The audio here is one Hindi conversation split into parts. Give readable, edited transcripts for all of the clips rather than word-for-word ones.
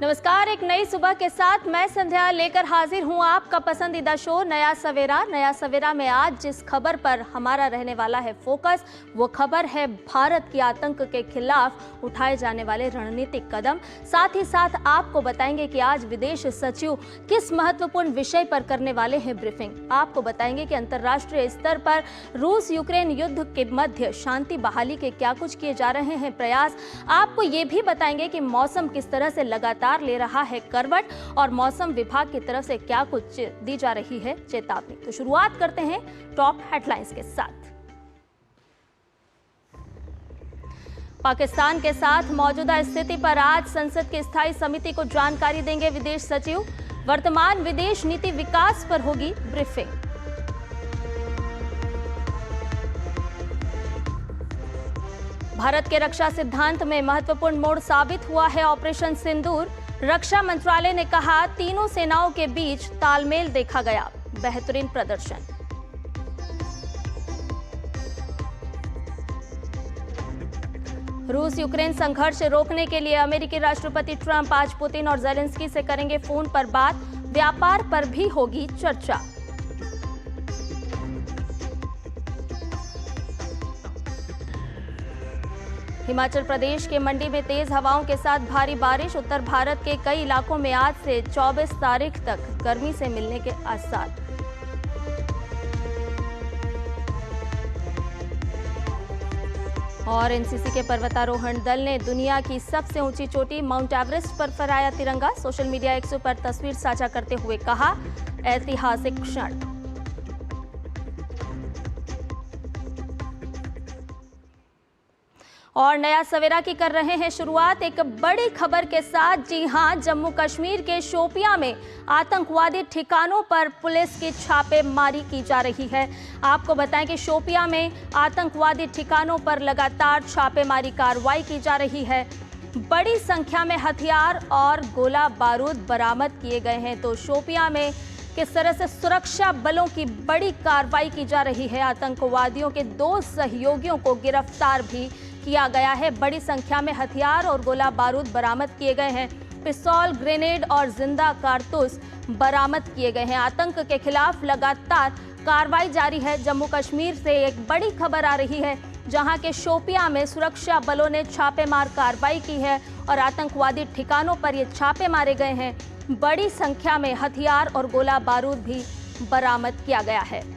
नमस्कार, एक नई सुबह के साथ मैं संध्या लेकर हाजिर हूं आपका पसंदीदा शो नया सवेरा। नया सवेरा में आज जिस खबर पर हमारा रहने वाला है फोकस, वो खबर है भारत की आतंक के खिलाफ उठाए जाने वाले रणनीतिक कदम। साथ ही साथ आपको बताएंगे कि आज विदेश सचिव किस महत्वपूर्ण विषय पर करने वाले हैं ब्रीफिंग। आपको बताएंगे कि अंतर्राष्ट्रीय स्तर पर रूस यूक्रेन युद्ध के मध्य शांति बहाली के क्या कुछ किए जा रहे हैं प्रयास। आपको ये भी बताएंगे कि मौसम किस तरह से लगातार ले रहा है करवट और मौसम विभाग की तरफ से क्या कुछ दी जा रही है चेतावनी। तो शुरुआत करते हैं टॉप हेडलाइंस के साथ। पाकिस्तान के साथ मौजूदा स्थिति पर आज संसद की स्थायी समिति को जानकारी देंगे विदेश सचिव। वर्तमान विदेश नीति विकास पर होगी ब्रीफिंग। भारत के रक्षा सिद्धांत में महत्वपूर्ण मोड़ साबित हुआ है ऑपरेशन सिंदूर। रक्षा मंत्रालय ने कहा, तीनों सेनाओं के बीच तालमेल देखा गया, बेहतरीन प्रदर्शन। रूस यूक्रेन संघर्ष रोकने के लिए अमेरिकी राष्ट्रपति ट्रंप आज पुतिन और जेलेंस्की से करेंगे फोन पर बात। व्यापार पर भी होगी चर्चा। हिमाचल प्रदेश के मंडी में तेज हवाओं के साथ भारी बारिश। उत्तर भारत के कई इलाकों में आज से 24 तारीख तक गर्मी से मिलने के आसार। और एनसीसी के पर्वतारोहण दल ने दुनिया की सबसे ऊंची चोटी माउंट एवरेस्ट पर फहराया तिरंगा। सोशल मीडिया एक्स पर तस्वीर साझा करते हुए कहा, ऐतिहासिक क्षण। और नया सवेरा की कर रहे हैं शुरुआत एक बड़ी खबर के साथ। जी हां, जम्मू कश्मीर के शोपियां में आतंकवादी ठिकानों पर पुलिस की छापेमारी की जा रही है। आपको बताएं कि शोपियां में आतंकवादी ठिकानों पर लगातार छापेमारी कार्रवाई की जा रही है। बड़ी संख्या में हथियार और गोला बारूद बरामद किए गए हैं। तो शोपियां में किस तरह से सुरक्षा बलों की बड़ी कार्रवाई की जा रही है। आतंकवादियों के 2 सहयोगियों को गिरफ्तार भी किया गया है। बड़ी संख्या में हथियार और गोला बारूद बरामद किए गए हैं। पिस्तौल, ग्रेनेड और जिंदा कारतूस बरामद किए गए हैं। आतंक के खिलाफ लगातार कार्रवाई जारी है। जम्मू कश्मीर से एक बड़ी खबर आ रही है, जहां के शोपियां में सुरक्षा बलों ने छापेमार कार्रवाई की है और आतंकवादी ठिकानों पर ये छापे मारे गए हैं। बड़ी संख्या में हथियार और गोला बारूद भी बरामद किया गया है।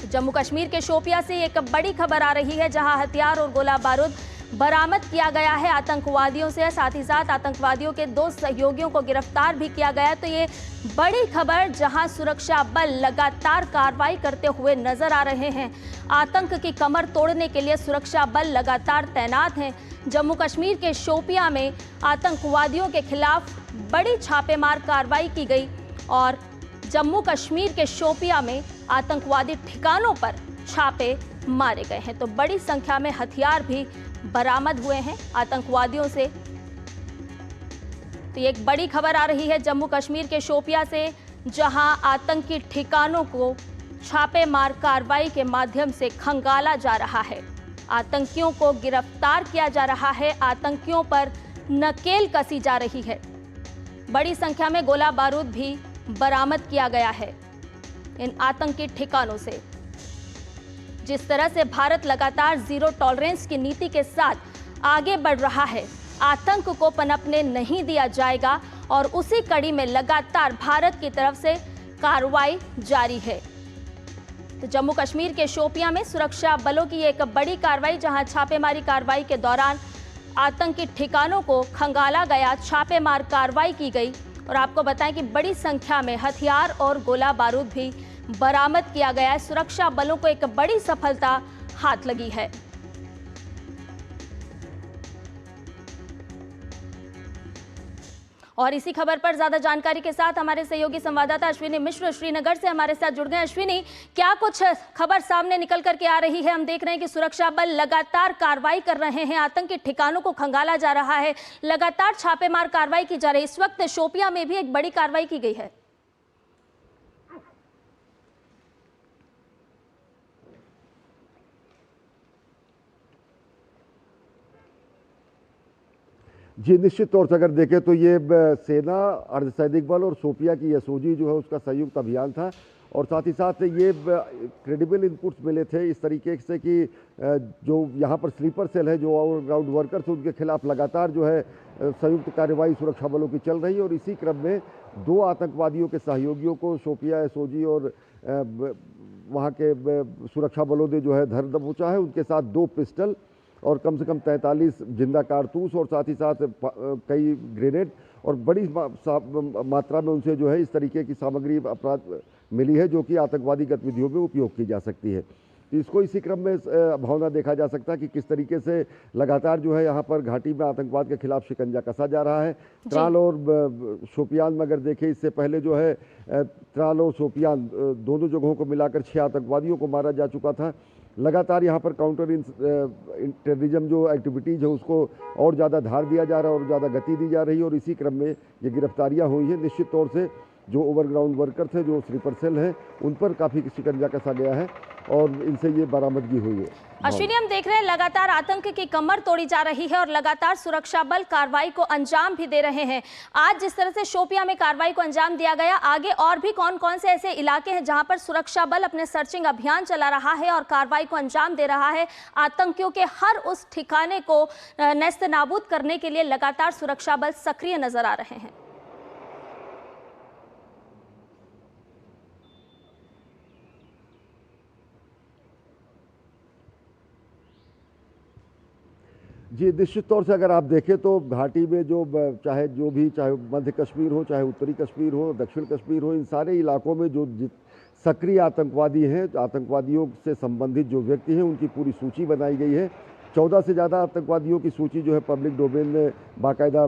जम्मू कश्मीर के शोपियां से एक बड़ी खबर आ रही है, जहां हथियार और गोला बारूद बरामद किया गया है आतंकवादियों से। साथ ही साथ आतंकवादियों के 2 सहयोगियों को गिरफ्तार भी किया गया। तो ये बड़ी खबर, जहां सुरक्षा बल लगातार कार्रवाई करते हुए नजर आ रहे हैं। आतंक की कमर तोड़ने के लिए सुरक्षा बल लगातार तैनात हैं। जम्मू कश्मीर के शोपियां में आतंकवादियों के खिलाफ बड़ी छापेमार कार्रवाई की गई और जम्मू कश्मीर के शोपियां में आतंकवादी ठिकानों पर छापे मारे गए हैं। तो बड़ी संख्या में हथियार भी बरामद हुए हैं आतंकवादियों से। तो ये एक बड़ी खबर आ रही है जम्मू कश्मीर के शोपियां से, जहां आतंकी ठिकानों को छापेमार कार्रवाई के माध्यम से खंगाला जा रहा है। आतंकियों को गिरफ्तार किया जा रहा है। आतंकियों पर नकेल कसी जा रही है। बड़ी संख्या में गोला बारूद भी बरामद किया गया है इन आतंकी ठिकानों से। जिस तरह से भारत लगातार जीरो टॉलरेंस की नीति के साथ आगे बढ़ रहा है, आतंक को पनपने नहीं दिया जाएगा और उसी कड़ी में लगातार भारत की तरफ से कार्रवाई जारी है। तो जम्मू कश्मीर के शोपियां में सुरक्षा बलों की एक बड़ी कार्रवाई, जहां छापेमारी कार्रवाई के दौरान आतंकी ठिकानों को खंगाला गया, छापेमार कार्रवाई की गई। और आपको बताएं कि बड़ी संख्या में हथियार और गोला बारूद भी बरामद किया गया है। सुरक्षा बलों को एक बड़ी सफलता हाथ लगी है। और इसी खबर पर ज्यादा जानकारी के साथ हमारे सहयोगी संवाददाता अश्विनी मिश्र श्रीनगर से हमारे साथ जुड़ गए। अश्विनी, क्या कुछ खबर सामने निकल करके आ रही है? हम देख रहे हैं कि सुरक्षा बल लगातार कार्रवाई कर रहे हैं, आतंकी ठिकानों को खंगाला जा रहा है, लगातार छापेमार कार्रवाई की जा रही है। इस वक्त शोपियां में भी एक बड़ी कार्रवाई की गई है। जी, निश्चित तौर से अगर देखें तो ये सेना, अर्धसैनिक बल और शोपियां की एसओजी जो है उसका संयुक्त अभियान था। और साथ ही साथ ये क्रेडिबल इनपुट्स मिले थे इस तरीके से कि जो यहाँ पर स्लीपर सेल है, जो ग्राउंड वर्कर्स हैं, उनके खिलाफ लगातार जो है संयुक्त कार्रवाई सुरक्षा बलों की चल रही है। और इसी क्रम में 2 आतंकवादियों के सहयोगियों को शोपियां एसओजी और वहाँ के सुरक्षा बलों ने जो है धर दबोचा है। उनके साथ 2 पिस्टल और कम से कम 43 जिंदा कारतूस और साथ ही साथ कई ग्रेनेड और बड़ी मात्रा में उनसे जो है इस तरीके की सामग्री अपराध मिली है जो कि आतंकवादी गतिविधियों में उपयोग की जा सकती है। तो इसको इसी क्रम में भावना देखा जा सकता है कि किस तरीके से लगातार जो है यहाँ पर घाटी में आतंकवाद के खिलाफ शिकंजा कसा जा रहा है। त्राल और शोपियान में अगर देखें, इससे पहले जो है त्राल और शोपियान दोनों जगहों को मिलाकर 6 आतंकवादियों को मारा जा चुका था। लगातार यहाँ पर काउंटर टेररिज्म जो एक्टिविटीज़ है उसको और ज़्यादा धार दिया जा रहा है और ज़्यादा गति दी जा रही है। और इसी क्रम में ये गिरफ्तारियाँ हुई हैं। निश्चित तौर से जो ओवरग्राउंड वर्कर थे, जो स्लीपर सेल हैं, उन पर काफ़ी शिकंजा कसा गया है और इनसे ये बरामदगी हुई है। अश्विनी, हम देख रहे हैं लगातार आतंक की कमर तोड़ी जा रही है और लगातार सुरक्षा बल कार्रवाई को अंजाम भी दे रहे हैं। आज जिस तरह से शोपियां में कार्रवाई को अंजाम दिया गया, आगे और भी कौन कौन से ऐसे इलाके हैं जहां पर सुरक्षा बल अपने सर्चिंग अभियान चला रहा है और कार्रवाई को अंजाम दे रहा है? आतंकियों के हर उस ठिकाने को नेस्त नाबूद करने के लिए लगातार सुरक्षा बल सक्रिय नजर आ रहे हैं। जी, निश्चित तौर से अगर आप देखें तो घाटी में जो चाहे मध्य कश्मीर हो, चाहे उत्तरी कश्मीर हो, दक्षिण कश्मीर हो, इन सारे इलाकों में जो सक्रिय आतंकवादी हैं, आतंकवादियों से संबंधित जो व्यक्ति हैं, उनकी पूरी सूची बनाई गई है। 14 से ज़्यादा आतंकवादियों की सूची जो है पब्लिक डोमेन में बाकायदा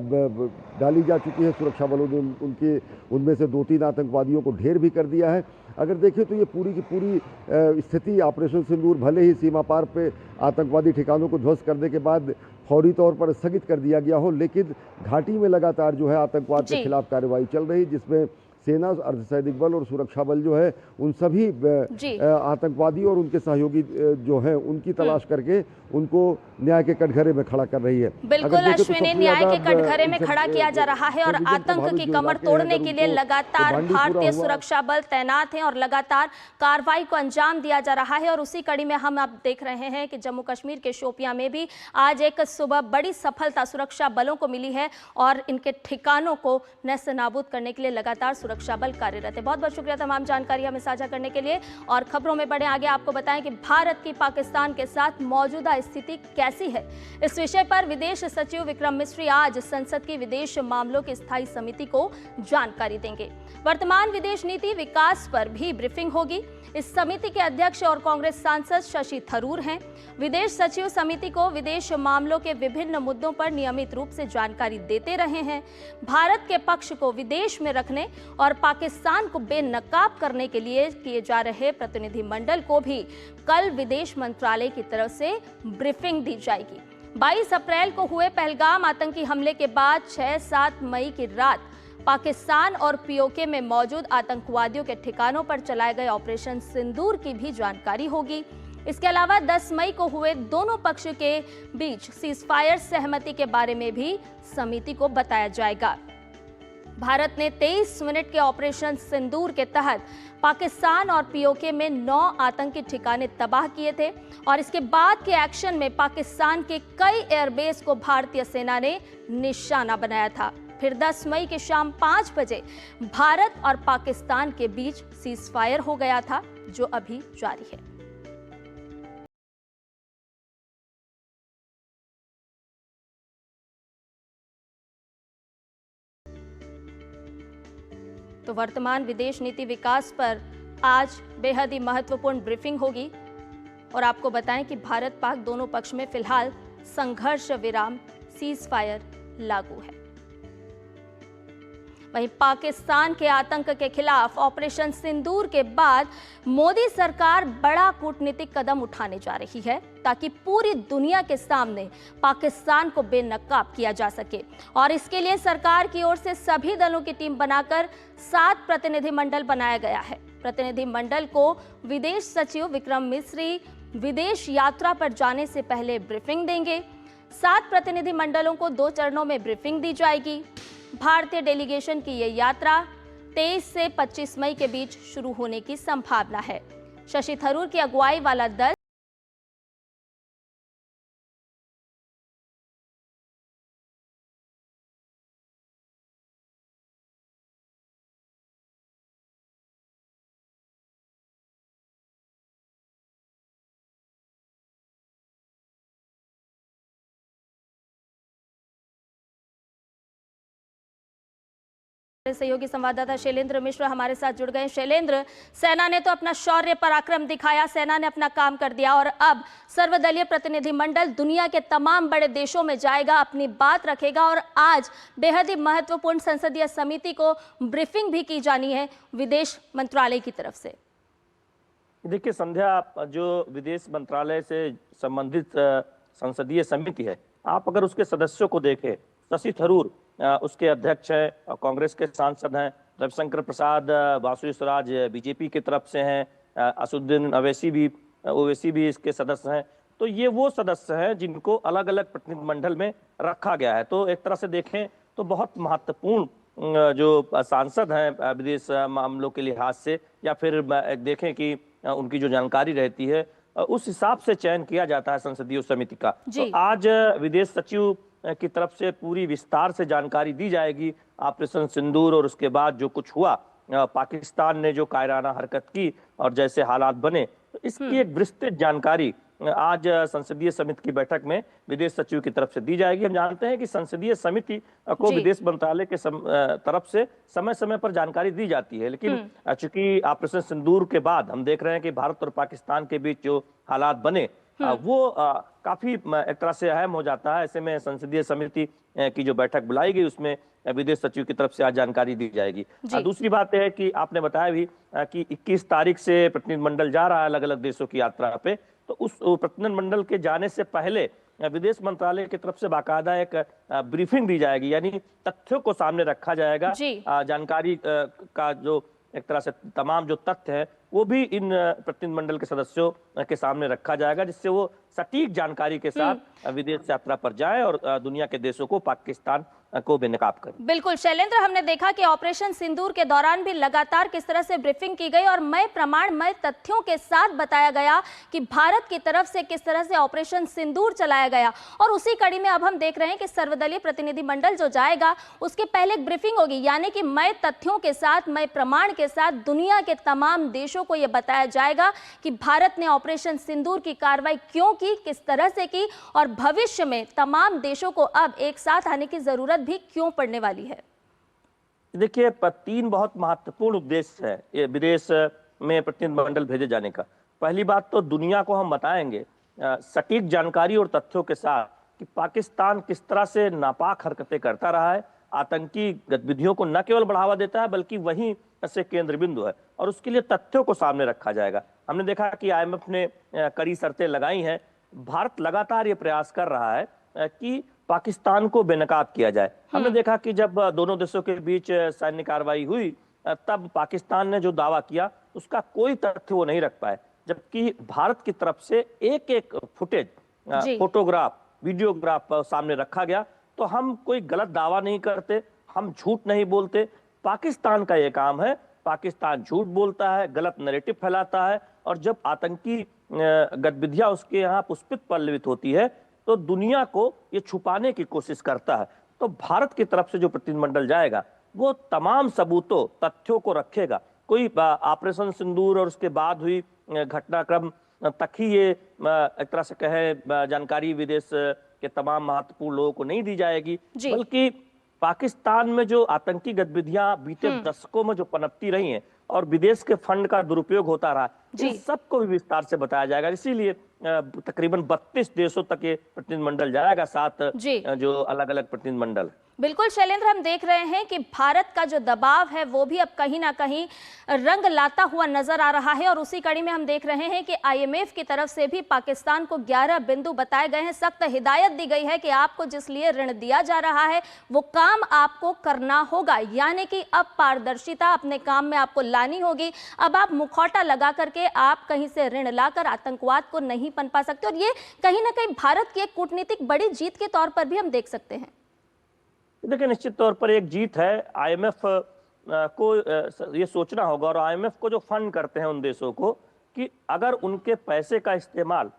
डाली जा चुकी है। सुरक्षा बलों ने उनमें से 2-3 आतंकवादियों को ढेर भी कर दिया है। अगर देखें तो ये पूरी की पूरी स्थिति ऑपरेशन सिंदूर भले ही सीमा पार पे आतंकवादी ठिकानों को ध्वस्त करने के बाद फौरी तौर पर स्थगित कर दिया गया हो, लेकिन घाटी में लगातार जो है आतंकवाद के खिलाफ कार्रवाई चल रही, जिसमें सेना, अर्धसैनिक बल और सुरक्षा बल जो है उन सभी आतंकवादी और उनके सहयोगी जो हैं उनकी तलाश करके उनको न्याय के कटघरे में खड़ा कर रही है। बिल्कुल अश्विनी, न्याय के कटघरे में खड़ा किया जा रहा है और आतंक की कमर तोड़ने के लिए लगातार भारतीय सुरक्षा बल तैनात हैं और लगातार कार्रवाई को अंजाम दिया जा रहा है। और उसी कड़ी में हम अब देख रहे हैं कि जम्मू कश्मीर के शोपियां में भी आज एक सुबह बड़ी सफलता सुरक्षा बलों को मिली है और इनके ठिकानों को नेस्त नाबूद करने के लिए लगातार सुरक्षा बल कार्यरत है। बहुत बहुत शुक्रिया तमाम जानकारी हमें साझा करने के लिए। और खबरों में बढ़े आगे, आपको बताएं कि भारत की पाकिस्तान के साथ मौजूदा स्थिति कैसी है। इस विषय पर विदेश सचिव विक्रम मिस्री आज संसद की विदेश मामलों की स्थायी समिति को जानकारी देंगे। वर्तमान विदेश नीति विकास पर भी ब्रीफिंग होगी। इस समिति के अध्यक्ष और कांग्रेस सांसद शशि थरूर हैं। विदेश सचिव समिति को विदेश मामलों के विभिन्न मुद्दों पर नियमित रूप से जानकारी देते रहे हैं। भारत के पक्ष को विदेश में रखने और पाकिस्तान को बेनकाब करने के लिए किए जा रहे प्रतिनिधिमंडल को भी कल विदेश मंत्रालय की तरफ से ब्रीफिंग दी जाएगी। 22 अप्रैल को हुए पहलगाम आतंकी हमले के बाद 6-7 मई की रात पाकिस्तान और पीओके में मौजूद आतंकवादियों के ठिकानों पर चलाए गए ऑपरेशन सिंदूर की भी जानकारी होगी। इसके अलावा 10 मई को हुए दोनों पक्ष के बीच सीजफायर सहमति के बारे में भी समिति को बताया जाएगा। भारत ने 23 मिनट के ऑपरेशन सिंदूर के तहत पाकिस्तान और पीओके में 9 आतंकी ठिकाने तबाह किए थे और इसके बाद के एक्शन में पाकिस्तान के कई एयरबेस को भारतीय सेना ने निशाना बनाया था। फिर 10 मई की शाम 5 बजे भारत और पाकिस्तान के बीच सीजफायर हो गया था, जो अभी जारी है। तो वर्तमान विदेश नीति विकास पर आज बेहद ही महत्वपूर्ण ब्रीफिंग होगी और आपको बताएं कि भारत पाक दोनों पक्ष में फिलहाल संघर्ष विराम सीजफायर लागू है। वहीं पाकिस्तान के आतंक के खिलाफ ऑपरेशन सिंदूर के बाद मोदी सरकार बड़ा कूटनीतिक कदम उठाने जा रही है ताकि पूरी दुनिया के सामने पाकिस्तान को बेनकाब किया जा सके। और इसके लिए सरकार की ओर से सभी दलों की टीम बनाकर 7 प्रतिनिधिमंडल बनाया गया है। प्रतिनिधिमंडल को विदेश सचिव विक्रम मिस्री विदेश यात्रा पर जाने से पहले ब्रीफिंग देंगे। 7 प्रतिनिधि मंडलों को 2 चरणों में ब्रीफिंग दी जाएगी। भारतीय डेलीगेशन की ये यात्रा 23 से 25 मई के बीच शुरू होने की संभावना है। शशि थरूर की अगुवाई वाला दल सहयोगी संवाददाता शैलेंद्र मिश्र हमारे साथ जुड़ गए। शैलेंद्र, सेना ने तो अपना शौर्य पराक्रम दिखाया, सेना ने अपना काम कर दिया और अब सर्वदलीय प्रतिनिधिमंडल दुनिया के तमाम बड़े देशों में जाएगा, अपनी बात रखेगा और आज बेहद ही महत्वपूर्ण संसदीय समिति को ब्रीफिंग भी की जानी है विदेश मंत्रालय की तरफ से। देखिए संध्या, जो विदेश मंत्रालय से संबंधित संसदीय समिति है, आप अगर उसके सदस्यों को देखें, शशि थरूर उसके अध्यक्ष हैं, कांग्रेस के सांसद हैं, रविशंकर प्रसाद बासुरी स्वराज बीजेपी की तरफ से हैं, असदुद्दीन ओवैसी भी इसके सदस्य हैं। तो ये वो सदस्य हैं जिनको अलग अलग प्रतिनिधिमंडल में रखा गया है। तो एक तरह से देखें तो बहुत महत्वपूर्ण जो सांसद हैं विदेश मामलों के लिहाज से, या फिर देखें कि उनकी जो जानकारी रहती है उस हिसाब से चयन किया जाता है संसदीय समिति का। तो आज विदेश सचिव की तरफ से पूरी विस्तार से जानकारी दी जाएगी ऑपरेशन सिंदूर और उसके बाद जो कुछ हुआ, पाकिस्तान ने जो कायराना हरकत की और जैसे हालात बने, तो इसकी एक विस्तृत जानकारी आज संसदीय समिति की बैठक में विदेश सचिव की तरफ से दी जाएगी। हम जानते हैं कि संसदीय समिति को विदेश मंत्रालय के तरफ से समय समय पर जानकारी दी जाती है, लेकिन चूंकि ऑपरेशन सिंदूर के बाद हम देख रहे हैं कि भारत और पाकिस्तान के बीच जो हालात बने वो काफी एक तरह से अहम हो जाता है। ऐसे में संसदीय समिति की जो बैठक बुलाई गई उसमें विदेश सचिव की तरफ से आज जानकारी दी जाएगी। दूसरी बात यह है कि आपने बताया भी कि 21 तारीख से प्रतिनिधिमंडल जा रहा है अलग अलग देशों की यात्रा पे, तो उस प्रतिनिधिमंडल के जाने से पहले विदेश मंत्रालय की तरफ से बाकायदा एक ब्रीफिंग दी जाएगी, यानी तथ्यों को सामने रखा जाएगा। जानकारी का जो एक तरह से तमाम जो तथ्य है वो भी इन प्रतिनिधिमंडल के सदस्यों के सामने रखा जाएगा, जिससे वो सटीक जानकारी के साथ विदेश यात्रा पर जाए और दुनिया के देशों को, पाकिस्तान को बेनकाब करें। बिल्कुल शैलेंद्र, हमने देखा कि ऑपरेशन सिंदूर के दौरान भी लगातार किस तरह से ब्रीफिंग की गई और मय प्रमाण मय तथ्यों के साथ बताया गया कि भारत की तरफ से किस तरह से ऑपरेशन सिंदूर चलाया गया। और उसी कड़ी में अब हम देख रहे हैं कि सर्वदलीय प्रतिनिधिमंडल जो जाएगा उसके पहले एक ब्रीफिंग होगी, यानी कि मय तथ्यों के साथ, मय प्रमाण के साथ दुनिया के तमाम देशों को यह बताया जाएगा कि भारत ने ऑपरेशन सिंदूर की कार्रवाई क्यों की, किस तरह से की और भविष्य में तमाम देशों को अब एक साथ आने की जरूरत भी क्यों पड़ने वाली है। देखिए 3 बहुत महत्वपूर्ण उद्देश्य है ये विदेश में प्रतिनिधिमंडल भेजे जाने का। पहली बात तो दुनिया को हम बताएंगे सटीक जानकारी और तथ्यों के साथ कि पाकिस्तान किस तरह से नापाक हरकतें करता रहा है, आतंकी गतिविधियों को न केवल बढ़ावा देता है बल्कि वहीं से केंद्र बिंदु है, और उसके लिए तथ्यों को सामने रखा जाएगा। हमने देखा कि IMF ने कड़ी शर्तें लगाई हैं। भारत लगातार ये प्रयास कर रहा है कि पाकिस्तान को बेनकाब किया जाए। हमने देखा कि जब दोनों देशों के बीच सैन्य कार्रवाई हुई तब पाकिस्तान ने जो दावा किया उसका कोई तथ्य वो नहीं रख पाए, जबकि भारत की तरफ से एक एक फुटेज, फोटोग्राफ, वीडियोग्राफ सामने रखा गया। तो हम कोई गलत दावा नहीं करते, हम झूठ नहीं बोलते। पाकिस्तान का ये काम है, पाकिस्तान झूठ बोलता है, गलत नैरेटिव फैलाता है, और जब आतंकी गतिविधियां उसके यहाँ पुष्पित पल्लवित होती है तो दुनिया को ये छुपाने की कोशिश करता है। तो भारत की तरफ से जो प्रतिनिधिमंडल जाएगा वो तमाम सबूतों, तथ्यों को रखेगा। कोई ऑपरेशन सिंदूर और उसके बाद हुई घटनाक्रम तक ही ये एक तरह से कहे जानकारी विदेश के तमाम महत्वपूर्ण लोगों को नहीं दी जाएगी, बल्कि पाकिस्तान में जो आतंकी गतिविधियां बीते दशकों में जो पनपती रही हैं और विदेश के फंड का दुरुपयोग होता रहा, इन सबको भी विस्तार से बताया जाएगा। इसीलिए तकरीबन 32 देशों तक ये प्रतिनिधिमंडल जाएगा, 7 जो अलग अलग प्रतिनिधिमंडल। बिल्कुल शैलेंद्र, हम देख रहे हैं कि भारत का जो दबाव है वो भी अब कहीं ना कहीं रंग लाता हुआ नजर आ रहा है, और उसी कड़ी में हम देख रहे हैं कि IMF की तरफ से भी पाकिस्तान को 11 बिंदु बताए गए हैं, सख्त हिदायत दी गई है कि आपको जिस लिए ऋण दिया जा रहा है वो काम आपको करना होगा, यानी कि अब पारदर्शिता अपने काम में आपको लानी होगी। अब आप मुखौटा लगा करके लिए आप कहीं से ऋण लाकर आतंकवाद को नहीं पनपा सकते, और ये कहीं ना कहीं भारत की एक कूटनीतिक बड़ी जीत के तौर पर भी हम देख सकते हैं। देखिए, निश्चित तौर पर एक जीत है। आईएमएफ को ये सोचना होगा, और आईएमएफ को जो फंड करते हैं उन देशों को, कि अगर उनके पैसे का इस्तेमाल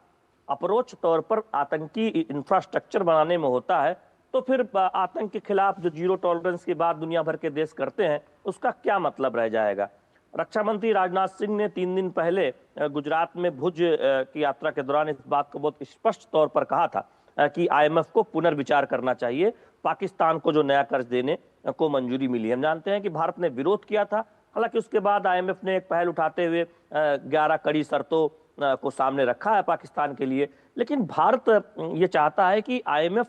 अप्रोच तौर पर आतंकी इंफ्रास्ट्रक्चर बनाने में होता है, तो फिर आतंक के खिलाफ जो जीरो टॉलरेंस की बात दुनिया भर के देश करते हैं, उसका क्या मतलब रह जाएगा। रक्षा मंत्री राजनाथ सिंह ने 3 दिन पहले गुजरात में भुज की यात्रा के दौरान इस बात को बहुत स्पष्ट तौर पर कहा था कि आईएमएफ को पुनर्विचार करना चाहिए। पाकिस्तान को जो नया कर्ज देने को मंजूरी मिली, हम जानते हैं कि भारत ने विरोध किया था। हालांकि उसके बाद आईएमएफ ने एक पहल उठाते हुए 11 कड़ी शर्तों को सामने रखा है पाकिस्तान के लिए। लेकिन भारत ये चाहता है कि आईएमएफ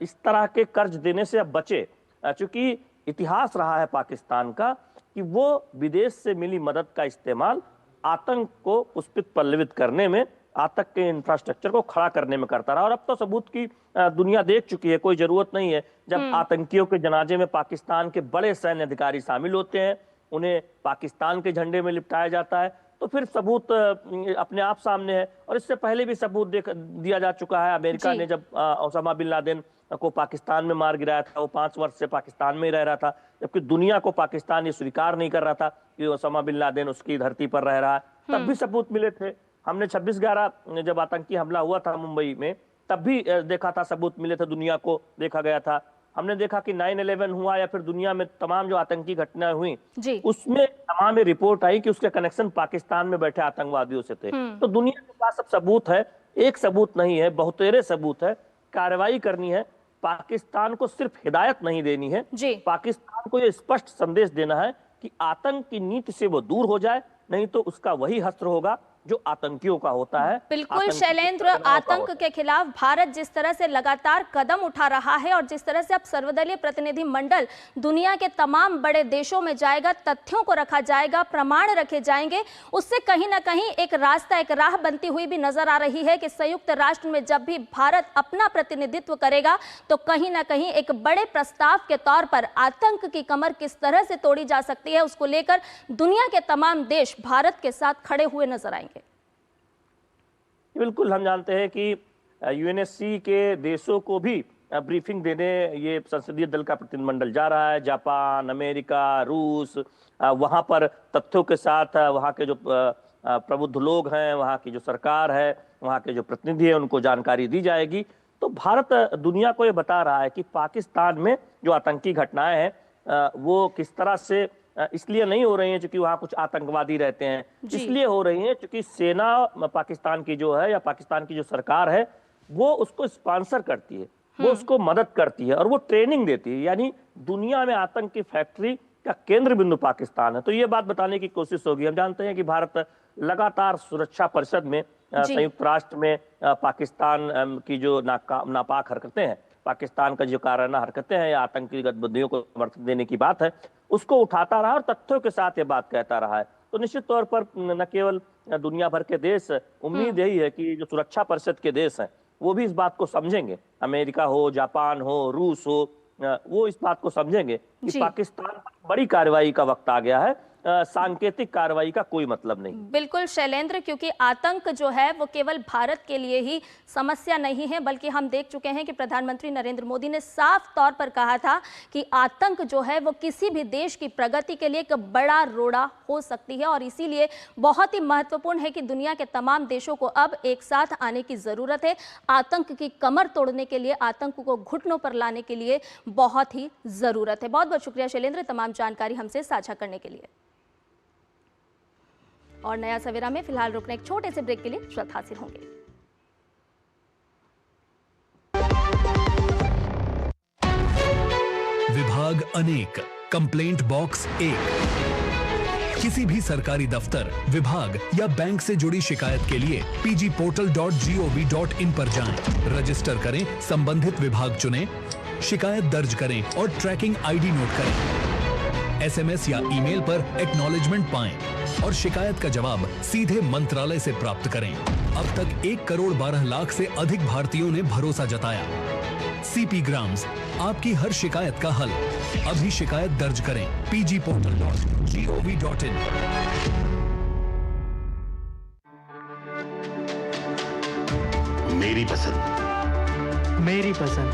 इस तरह के कर्ज देने से अब बचे, चूंकि इतिहास रहा है पाकिस्तान का कि वो विदेश से मिली मदद का इस्तेमाल आतंक को पुष्पित पल्लवित करने में, आतंक के इंफ्रास्ट्रक्चर को खड़ा करने में करता रहा। और अब तो सबूत की दुनिया देख चुकी है, कोई जरूरत नहीं है। जब आतंकियों के जनाजे में पाकिस्तान के बड़े सैन्य अधिकारी शामिल होते हैं, उन्हें पाकिस्तान के झंडे में लिपटाया जाता है, तो फिर सबूत अपने आप सामने है। और इससे पहले भी सबूत दिया जा चुका है। अमेरिका ने जब ओसामा बिन लादेन को पाकिस्तान में मार गिराया था, वो 5 वर्ष से पाकिस्तान में ही रह रहा था, जबकि दुनिया को पाकिस्तान ये स्वीकार नहीं कर रहा था कि ओसामा बिन लादेन उसकी धरती पर रह रहा है। तब भी सबूत मिले थे। हमने 26/11 जब आतंकी हमला हुआ था मुंबई में, तब भी देखा था, सबूत मिले थे, दुनिया को देखा गया था। हमने देखा कि 9/11 हुआ या फिर दुनिया में तमाम जो आतंकी घटनाएं हुई, उसमें तमाम रिपोर्ट आई कि उसके कनेक्शन पाकिस्तान में बैठे आतंकवादियों से थे। तो दुनिया के पास सब सबूत है, एक सबूत नहीं है, बहुतेरे सबूत है। कार्रवाई करनी है, पाकिस्तान को सिर्फ हिदायत नहीं देनी है, पाकिस्तान को यह स्पष्ट संदेश देना है कि आतंक की नीति से वो दूर हो जाए, नहीं तो उसका वही हश्र होगा जो आतंकियों का होता है। बिल्कुल शैलेंद्र, आतंक के खिलाफ भारत जिस तरह से लगातार कदम उठा रहा है और जिस तरह से अब सर्वदलीय प्रतिनिधि मंडल दुनिया के तमाम बड़े देशों में जाएगा, तथ्यों को रखा जाएगा, प्रमाण रखे जाएंगे, उससे कहीं ना कहीं एक रास्ता, एक राह बनती हुई भी नजर आ रही है कि संयुक्त राष्ट्र में जब भी भारत अपना प्रतिनिधित्व करेगा, तो कहीं ना कहीं एक बड़े प्रस्ताव के तौर पर आतंक की कमर किस तरह से तोड़ी जा सकती है, उसको लेकर दुनिया के तमाम देश भारत के साथ खड़े हुए नजर आएंगे। बिल्कुल, हम जानते हैं कि यूएनएससी के देशों को भी ब्रीफिंग देने ये संसदीय दल का प्रतिनिधिमंडल जा रहा है। जापान, अमेरिका, रूस, वहां पर तथ्यों के साथ वहां के जो प्रबुद्ध लोग हैं, वहां की जो सरकार है, वहां के जो प्रतिनिधि हैं, उनको जानकारी दी जाएगी। तो भारत दुनिया को ये बता रहा है कि पाकिस्तान में जो आतंकी घटनाएं हैं वो किस तरह से इसलिए नहीं हो रही हैं क्योंकि वहां कुछ आतंकवादी रहते हैं, इसलिए हो रही हैं क्योंकि सेना पाकिस्तान की जो है या पाकिस्तान की जो सरकार है वो उसको स्पॉन्सर करती है, वो उसको मदद करती है और वो ट्रेनिंग देती है। यानी दुनिया में आतंक की फैक्ट्री का केंद्र बिंदु पाकिस्तान है। तो ये बात बताने की कोशिश होगी। हम जानते हैं कि भारत लगातार सुरक्षा परिषद में, संयुक्त राष्ट्र में पाकिस्तान की जो नापाक हरकतें हैं, पाकिस्तान का जो काराना हरकतें हैं या आतंकी गतिविधियों को समर्थन देने की बात है, उसको उठाता रहा और तथ्यों के साथ ये बात कहता रहा है। तो निश्चित तौर पर न केवल दुनिया भर के देश, उम्मीद यही है कि जो सुरक्षा परिषद के देश हैं वो भी इस बात को समझेंगे, अमेरिका हो, जापान हो, रूस हो, वो इस बात को समझेंगे कि पाकिस्तान पर बड़ी कार्रवाई का वक्त आ गया है, सांकेतिक कार्रवाई का कोई मतलब नहीं। बिल्कुल शैलेंद्र, क्योंकि आतंक जो है वो केवल भारत के लिए ही समस्या नहीं है, बल्कि हम देख चुके हैं कि प्रधानमंत्री नरेंद्र मोदी ने साफ तौर पर कहा था कि आतंक जो है वो किसी भी देश की प्रगति के लिए एक बड़ा रोड़ा हो सकती है। और इसीलिए बहुत ही महत्वपूर्ण है कि दुनिया के तमाम देशों को अब एक साथ आने की जरूरत है। आतंक की कमर तोड़ने के लिए, आतंक को घुटनों पर लाने के लिए बहुत ही जरूरत है। बहुत बहुत शुक्रिया शैलेंद्र, तमाम जानकारी हमसे साझा करने के लिए। और नया सवेरा में फिलहाल रुकने एक छोटे से ब्रेक के लिए तुरंत हाजिर होंगे। विभाग अनेक, कंप्लेंट बॉक्स 1। किसी भी सरकारी दफ्तर, विभाग या बैंक से जुड़ी शिकायत के लिए pgportal.gov.in पर जाएं, रजिस्टर करें, संबंधित विभाग चुनें, शिकायत दर्ज करें और ट्रैकिंग आईडी नोट करें। एसएमएस या ईमेल पर एक्नॉलेजमेंट पाएं और शिकायत का जवाब सीधे मंत्रालय से प्राप्त करें। अब तक 1 करोड़ 12 लाख से अधिक भारतीयों ने भरोसा जताया। सीपी ग्राम्स, आपकी हर शिकायत का हल। अभी शिकायत दर्ज करें pgportal.gov.in। मेरी पसंद। मेरी पसंद।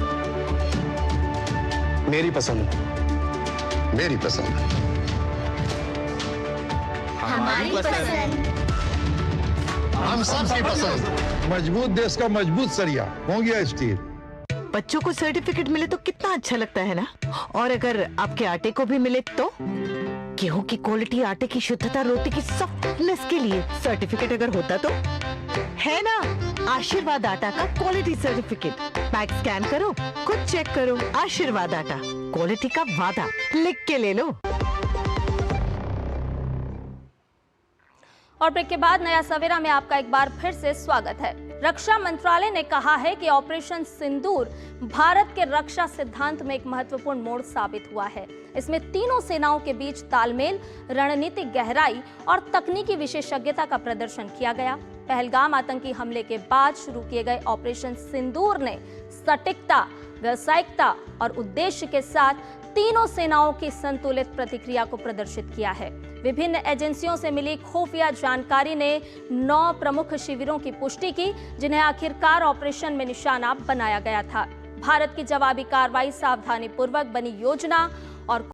मेरी पसंद। मेरी पसंद। हमारी पसंद। हम सबकी पसंद। मजबूत देश का मजबूत सरिया हो गया स्टील। बच्चों को सर्टिफिकेट मिले तो कितना अच्छा लगता है ना। और अगर आपके आटे को भी मिले तो गेहूं की क्वालिटी, आटे की शुद्धता, रोटी की सॉफ्टनेस के लिए सर्टिफिकेट अगर होता तो है ना। आशीर्वाद आटा का क्वालिटी सर्टिफिकेट पैक स्कैन करो, खुद चेक करो। आशीर्वाद आटा, क्वालिटी का वादा, लिख के ले लो। और ब्रेक के बाद नया सवेरा में आपका एक बार फिर से स्वागत है। रक्षा मंत्रालय ने कहा है कि ऑपरेशन सिंदूर भारत के रक्षा सिद्धांत में एक महत्वपूर्ण मोड़ साबित हुआ है। इसमें तीनों सेनाओं के बीच तालमेल, रणनीतिक गहराई और तकनीकी विशेषज्ञता का प्रदर्शन किया गया। पहलगाम आतंकी हमले के बाद शुरू किए गए ऑपरेशन सिंदूर ने सटीकता, व्यावसायिकता और उद्देश्य के साथ तीनों सेनाओं की संतुलित प्रतिक्रिया को प्रदर्शित किया है। विभिन्न एजेंसियों से मिली खुफिया जानकारी ने 9 प्रमुख शिविरों की पुष्टि की, जिन्हें आखिरकार ऑपरेशन में निशाना बनाया गया था। भारत की जवाबी कार्रवाई सावधानीपूर्वक बनी योजना और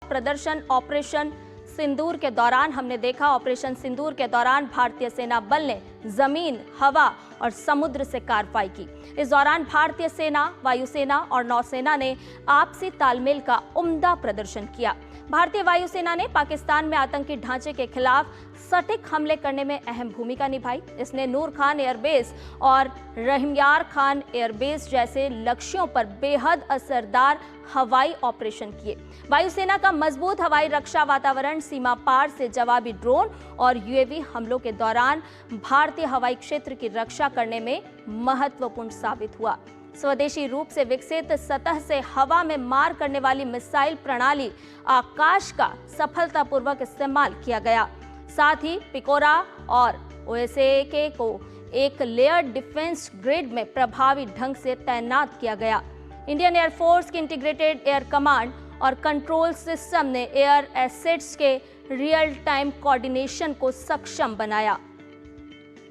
प्रदर्शन ऑपरेशन सिंदूर के दौरान हमने देखा। ऑपरेशन सिंदूर के दौरान भारतीय सेना बल ने जमीन, हवा और समुद्र से कार्रवाई की। इस दौरान भारतीय सेना, वायुसेना और नौसेना ने आपसी तालमेल का उम्दा प्रदर्शन किया। भारतीय वायुसेना ने पाकिस्तान में आतंकी ढांचे के खिलाफ सटीक हमले करने में अहम भूमिका निभाई। इसने नूर खान एयरबेस और रहीमयार खान एयरबेस जैसे लक्ष्यों पर बेहद असरदार हवाई ऑपरेशन किए। वायुसेना का मजबूत हवाई रक्षा वातावरण सीमा पार से जवाबी ड्रोन और यूएवी हमलों के दौरान भारतीय हवाई क्षेत्र की रक्षा करने में महत्वपूर्ण साबित हुआ। स्वदेशी रूप से विकसित सतह से हवा में मार करने वाली मिसाइल प्रणाली आकाश का सफलतापूर्वक इस्तेमाल किया गया। साथ ही पिकोरा और ओएसए को एक लेयर डिफेंस ग्रिड में प्रभावी ढंग से तैनात किया गया। इंडियन एयरफोर्स की इंटीग्रेटेड एयर कमांड और कंट्रोल सिस्टम ने एयर एसेट्स के रियल टाइम कोऑर्डिनेशन को सक्षम बनाया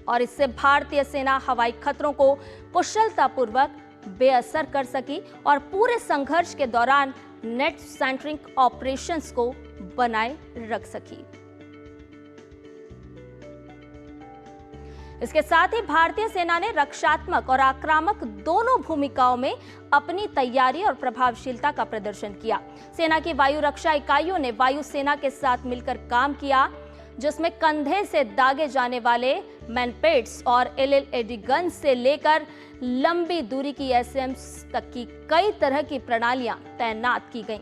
और इससे भारतीय सेना हवाई खतरों को कुशलतापूर्वक बेअसर कर सकी और पूरे संघर्ष के दौरान नेट सेंट्रिक ऑपरेशंस को बनाए रख सकी। इसके साथ ही भारतीय सेना ने रक्षात्मक और आक्रामक दोनों भूमिकाओं में अपनी तैयारी और प्रभावशीलता का प्रदर्शन किया। सेना की वायु रक्षा इकाइयों ने वायुसेना के साथ मिलकर काम किया, जिसमें कंधे से दागे जाने वाले मैनपेट्स और एलएलएडी गन से लेकर लंबी दूरी की एसएम्स तक की कई तरह की प्रणालियां तैनात की गईं।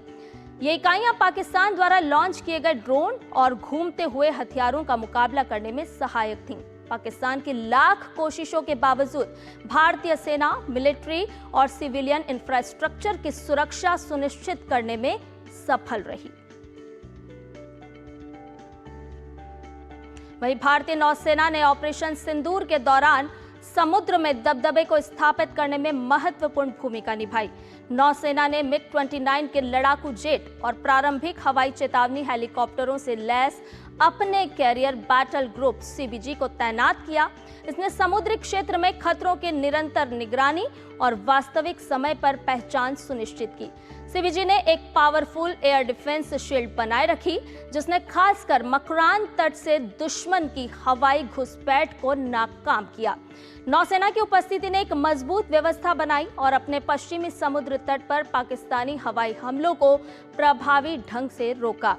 ये इकाइयां पाकिस्तान द्वारा लॉन्च किए गए ड्रोन और घूमते हुए हथियारों का मुकाबला करने में सहायक थीं। पाकिस्तान की लाख कोशिशों के बावजूद भारतीय सेना मिलिट्री और सिविलियन इंफ्रास्ट्रक्चर की सुरक्षा सुनिश्चित करने में सफल रही। वहीं भारतीय नौसेना ने ऑपरेशन सिंदूर के दौरान समुद्र में दबदबे को स्थापित करने में महत्वपूर्ण भूमिका निभाई। नौसेना ने मिग-29 के लड़ाकू जेट और प्रारंभिक हवाई चेतावनी हेलीकॉप्टरों से लैस अपने कैरियर बैटल ग्रुप सीबीजी को तैनात किया। इसने समुद्री क्षेत्र में खतरों की निरंतर निगरानी और वास्तविक समय पर पहचान सुनिश्चित की। सीबीजी ने एक पावरफुल एयर डिफेंस शील्ड बनाए रखी, जिसने खासकर मकरान तट से दुश्मन की हवाई घुसपैठ को नाकाम किया। नौसेना की उपस्थिति ने एक मजबूत व्यवस्था बनाई और अपने पश्चिमी समुद्र तट पर पाकिस्तानी हवाई हमलों को प्रभावी ढंग से रोका।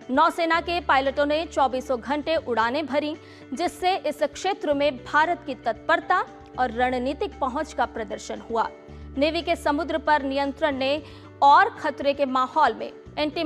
नौसेना के पायलटों ने 24 घंटे उड़ानें भरी, जिससे इस क्षेत्र में भारत की तत्परता और रणनीतिक पहुंच का प्रदर्शन हुआ। नेवी के समुद्र पर नियंत्रण ने और खतरे के माहौल में एंटी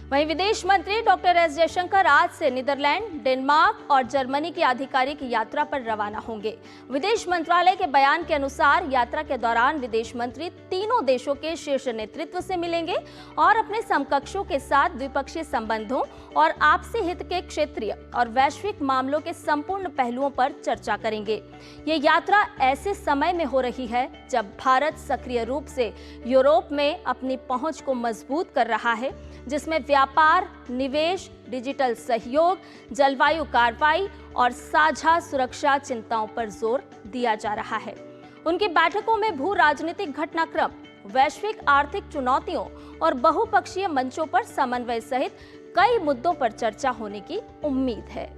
वहीं विदेश मंत्री डॉक्टर एस जयशंकर आज से नीदरलैंड, डेनमार्क और जर्मनी की आधिकारिक यात्रा पर रवाना होंगे। विदेश मंत्रालय के बयान के अनुसार यात्रा के दौरान विदेश मंत्री तीनों देशों के शीर्ष नेतृत्व से मिलेंगे और अपने समकक्षों के साथ द्विपक्षीय संबंधों और आपसी हित के क्षेत्रीय और वैश्विक मामलों के संपूर्ण पहलुओं पर चर्चा करेंगे। ये यात्रा ऐसे समय में हो रही है जब भारत सक्रिय रूप से यूरोप में अपनी पहुंच को मजबूत कर रहा है, जिसमें व्यापार, निवेश, डिजिटल सहयोग, जलवायु कार्रवाई और साझा सुरक्षा चिंताओं पर जोर दिया जा रहा है। उनकी बैठकों में भू राजनीतिक घटनाक्रम, वैश्विक आर्थिक चुनौतियों और बहुपक्षीय मंचों पर समन्वय सहित कई मुद्दों पर चर्चा होने की उम्मीद है।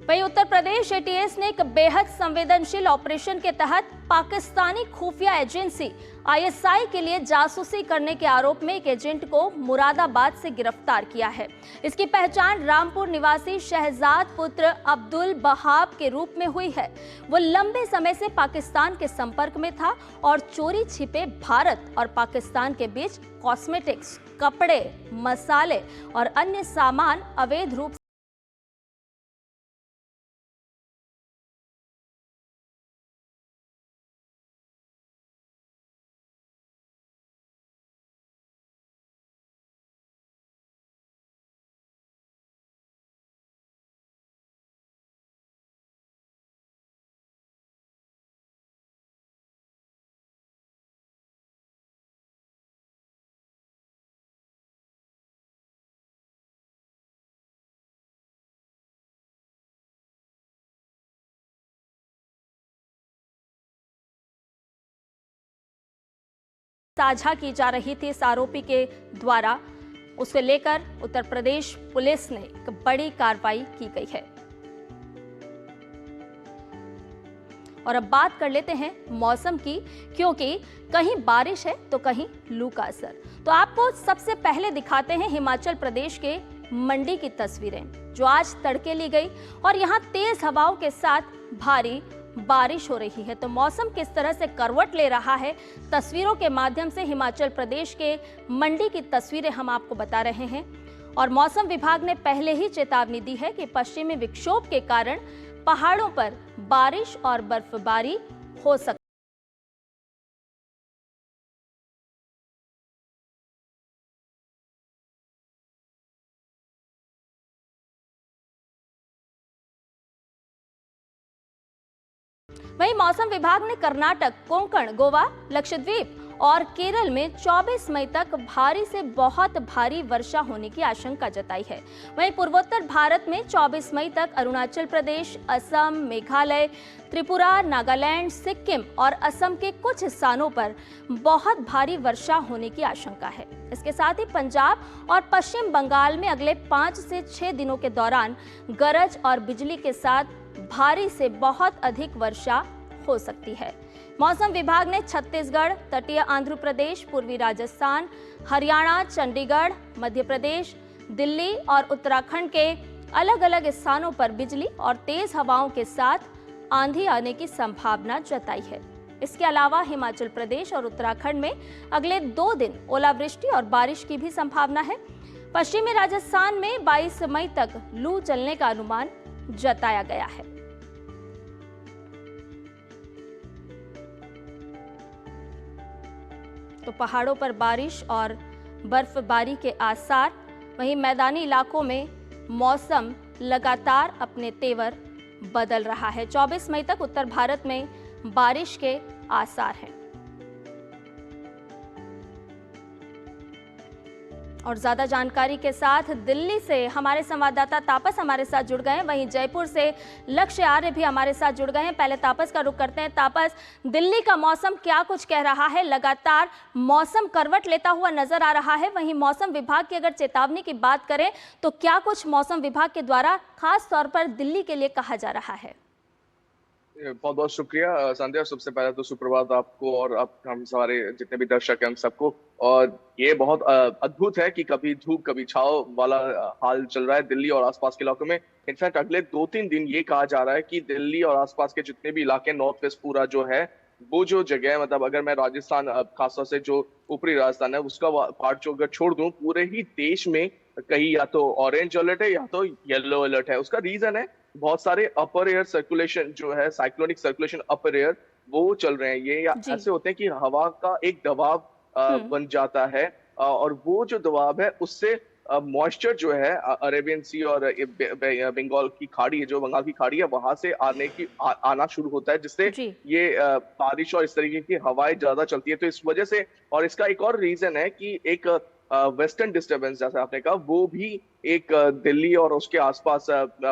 वहीं उत्तर प्रदेश एटीएस ने एक बेहद संवेदनशील ऑपरेशन के तहत पाकिस्तानी खुफिया एजेंसी आईएसआई के लिए जासूसी करने के आरोप में एक एजेंट को मुरादाबाद से गिरफ्तार किया है। इसकी पहचान रामपुर निवासी शहजाद पुत्र अब्दुल बहाब के रूप में हुई है। वो लंबे समय से पाकिस्तान के संपर्क में था और चोरी छिपे भारत और पाकिस्तान के बीच कॉस्मेटिक्स, कपड़े, मसाले और अन्य सामान अवैध रूप साझा की जा रही थी इस आरोपी के द्वारा। उसे लेकर उत्तर प्रदेश पुलिस ने एक बड़ी कार्रवाई की गई है। और अब बात कर लेते हैं मौसम की, क्योंकि कहीं बारिश है तो कहीं लू का असर। तो आपको सबसे पहले दिखाते हैं हिमाचल प्रदेश के मंडी की तस्वीरें, जो आज तड़के ली गई और यहाँ तेज हवाओं के साथ भारी बारिश हो रही है। तो मौसम किस तरह से करवट ले रहा है, तस्वीरों के माध्यम से हिमाचल प्रदेश के मंडी की तस्वीरें हम आपको बता रहे हैं। और मौसम विभाग ने पहले ही चेतावनी दी है कि पश्चिमी विक्षोभ के कारण पहाड़ों पर बारिश और बर्फबारी हो सकती है। वहीं मौसम विभाग ने कर्नाटक, कोंकण, गोवा, लक्षद्वीप और केरल में 24 मई तक भारी से बहुत भारी वर्षा होने की आशंका जताई है। वहीं पूर्वोत्तर भारत में 24 मई तक अरुणाचल प्रदेश, असम, मेघालय, त्रिपुरा, नागालैंड, सिक्किम और असम के कुछ स्थानों पर बहुत भारी वर्षा होने की आशंका है। इसके साथ ही पंजाब और पश्चिम बंगाल में अगले 5 से 6 दिनों के दौरान गरज और बिजली के साथ भारी से बहुत अधिक वर्षा हो सकती है। मौसम विभाग ने छत्तीसगढ़, तटीय आंध्र प्रदेश, पूर्वी राजस्थान, हरियाणा, चंडीगढ़, मध्य प्रदेश, दिल्ली और उत्तराखंड के अलग अलग स्थानों पर बिजली और तेज हवाओं के साथ आंधी आने की संभावना जताई है। इसके अलावा हिमाचल प्रदेश और उत्तराखंड में अगले 2 दिन ओलावृष्टि और बारिश की भी संभावना है। पश्चिमी राजस्थान में 22 मई तक लू चलने का अनुमान जताया गया है। तो पहाड़ों पर बारिश और बर्फबारी के आसार, वहीं मैदानी इलाकों में मौसम लगातार अपने तेवर बदल रहा है। 24 मई तक उत्तर भारत में बारिश के आसार हैं। और ज्यादा जानकारी के साथ दिल्ली से हमारे संवाददाता तापस हमारे साथ जुड़ गए हैं, वहीं जयपुर से लक्ष्य आर्य भी हमारे साथ जुड़ गए हैं। पहले तापस का रुख करते हैं। तापस, दिल्ली का मौसम क्या कुछ कह रहा है? लगातार मौसम करवट लेता हुआ नजर आ रहा है। वहीं मौसम विभाग की अगर चेतावनी की बात करें तो क्या कुछ मौसम विभाग के द्वारा खास तौर पर दिल्ली के लिए कहा जा रहा है? बहुत बहुत शुक्रिया संध्या। सबसे पहले तो सुप्रभात आपको और हम सारे जितने भी दर्शक हैं हम सबको। और ये बहुत अद्भुत है कि कभी धूप कभी छाव वाला हाल चल रहा है दिल्ली और आसपास के इलाकों में। इनफैक्ट अगले 2-3 दिन ये कहा जा रहा है कि दिल्ली और आसपास के जितने भी इलाके, नॉर्थ वेस्ट पूरा जो है वो जो जगह है, मतलब अगर मैं राजस्थान खासतौर से जो ऊपरी राजस्थान है उसका पार्ट जो अगर छोड़ दूं, पूरे ही देश में कहीं या तो ऑरेंज अलर्ट है या तो येलो अलर्ट है। उसका रीजन है बहुत सारे अपर एयर सर्कुलेशन जो है, साइक्लोनिक सर्कुलेशन अपर एयर, वो चल रहे हैं। ये ऐसे होते हैं कि हवा का एक दबाव बन जाता है, और वो जो दबाव है उससे मॉइस्चर जो है अरेबियन सी और बंगाल की खाड़ी है, जो बंगाल की खाड़ी है, वहां से आना शुरू होता है, जिससे ये बारिश और इस तरीके की हवाएं ज्यादा चलती है। तो इस वजह से, और इसका एक और रीजन है कि एक वेस्टर्न डिस्टर्बेंस, जैसे आपने कहा, वो भी एक दिल्ली और उसके आसपास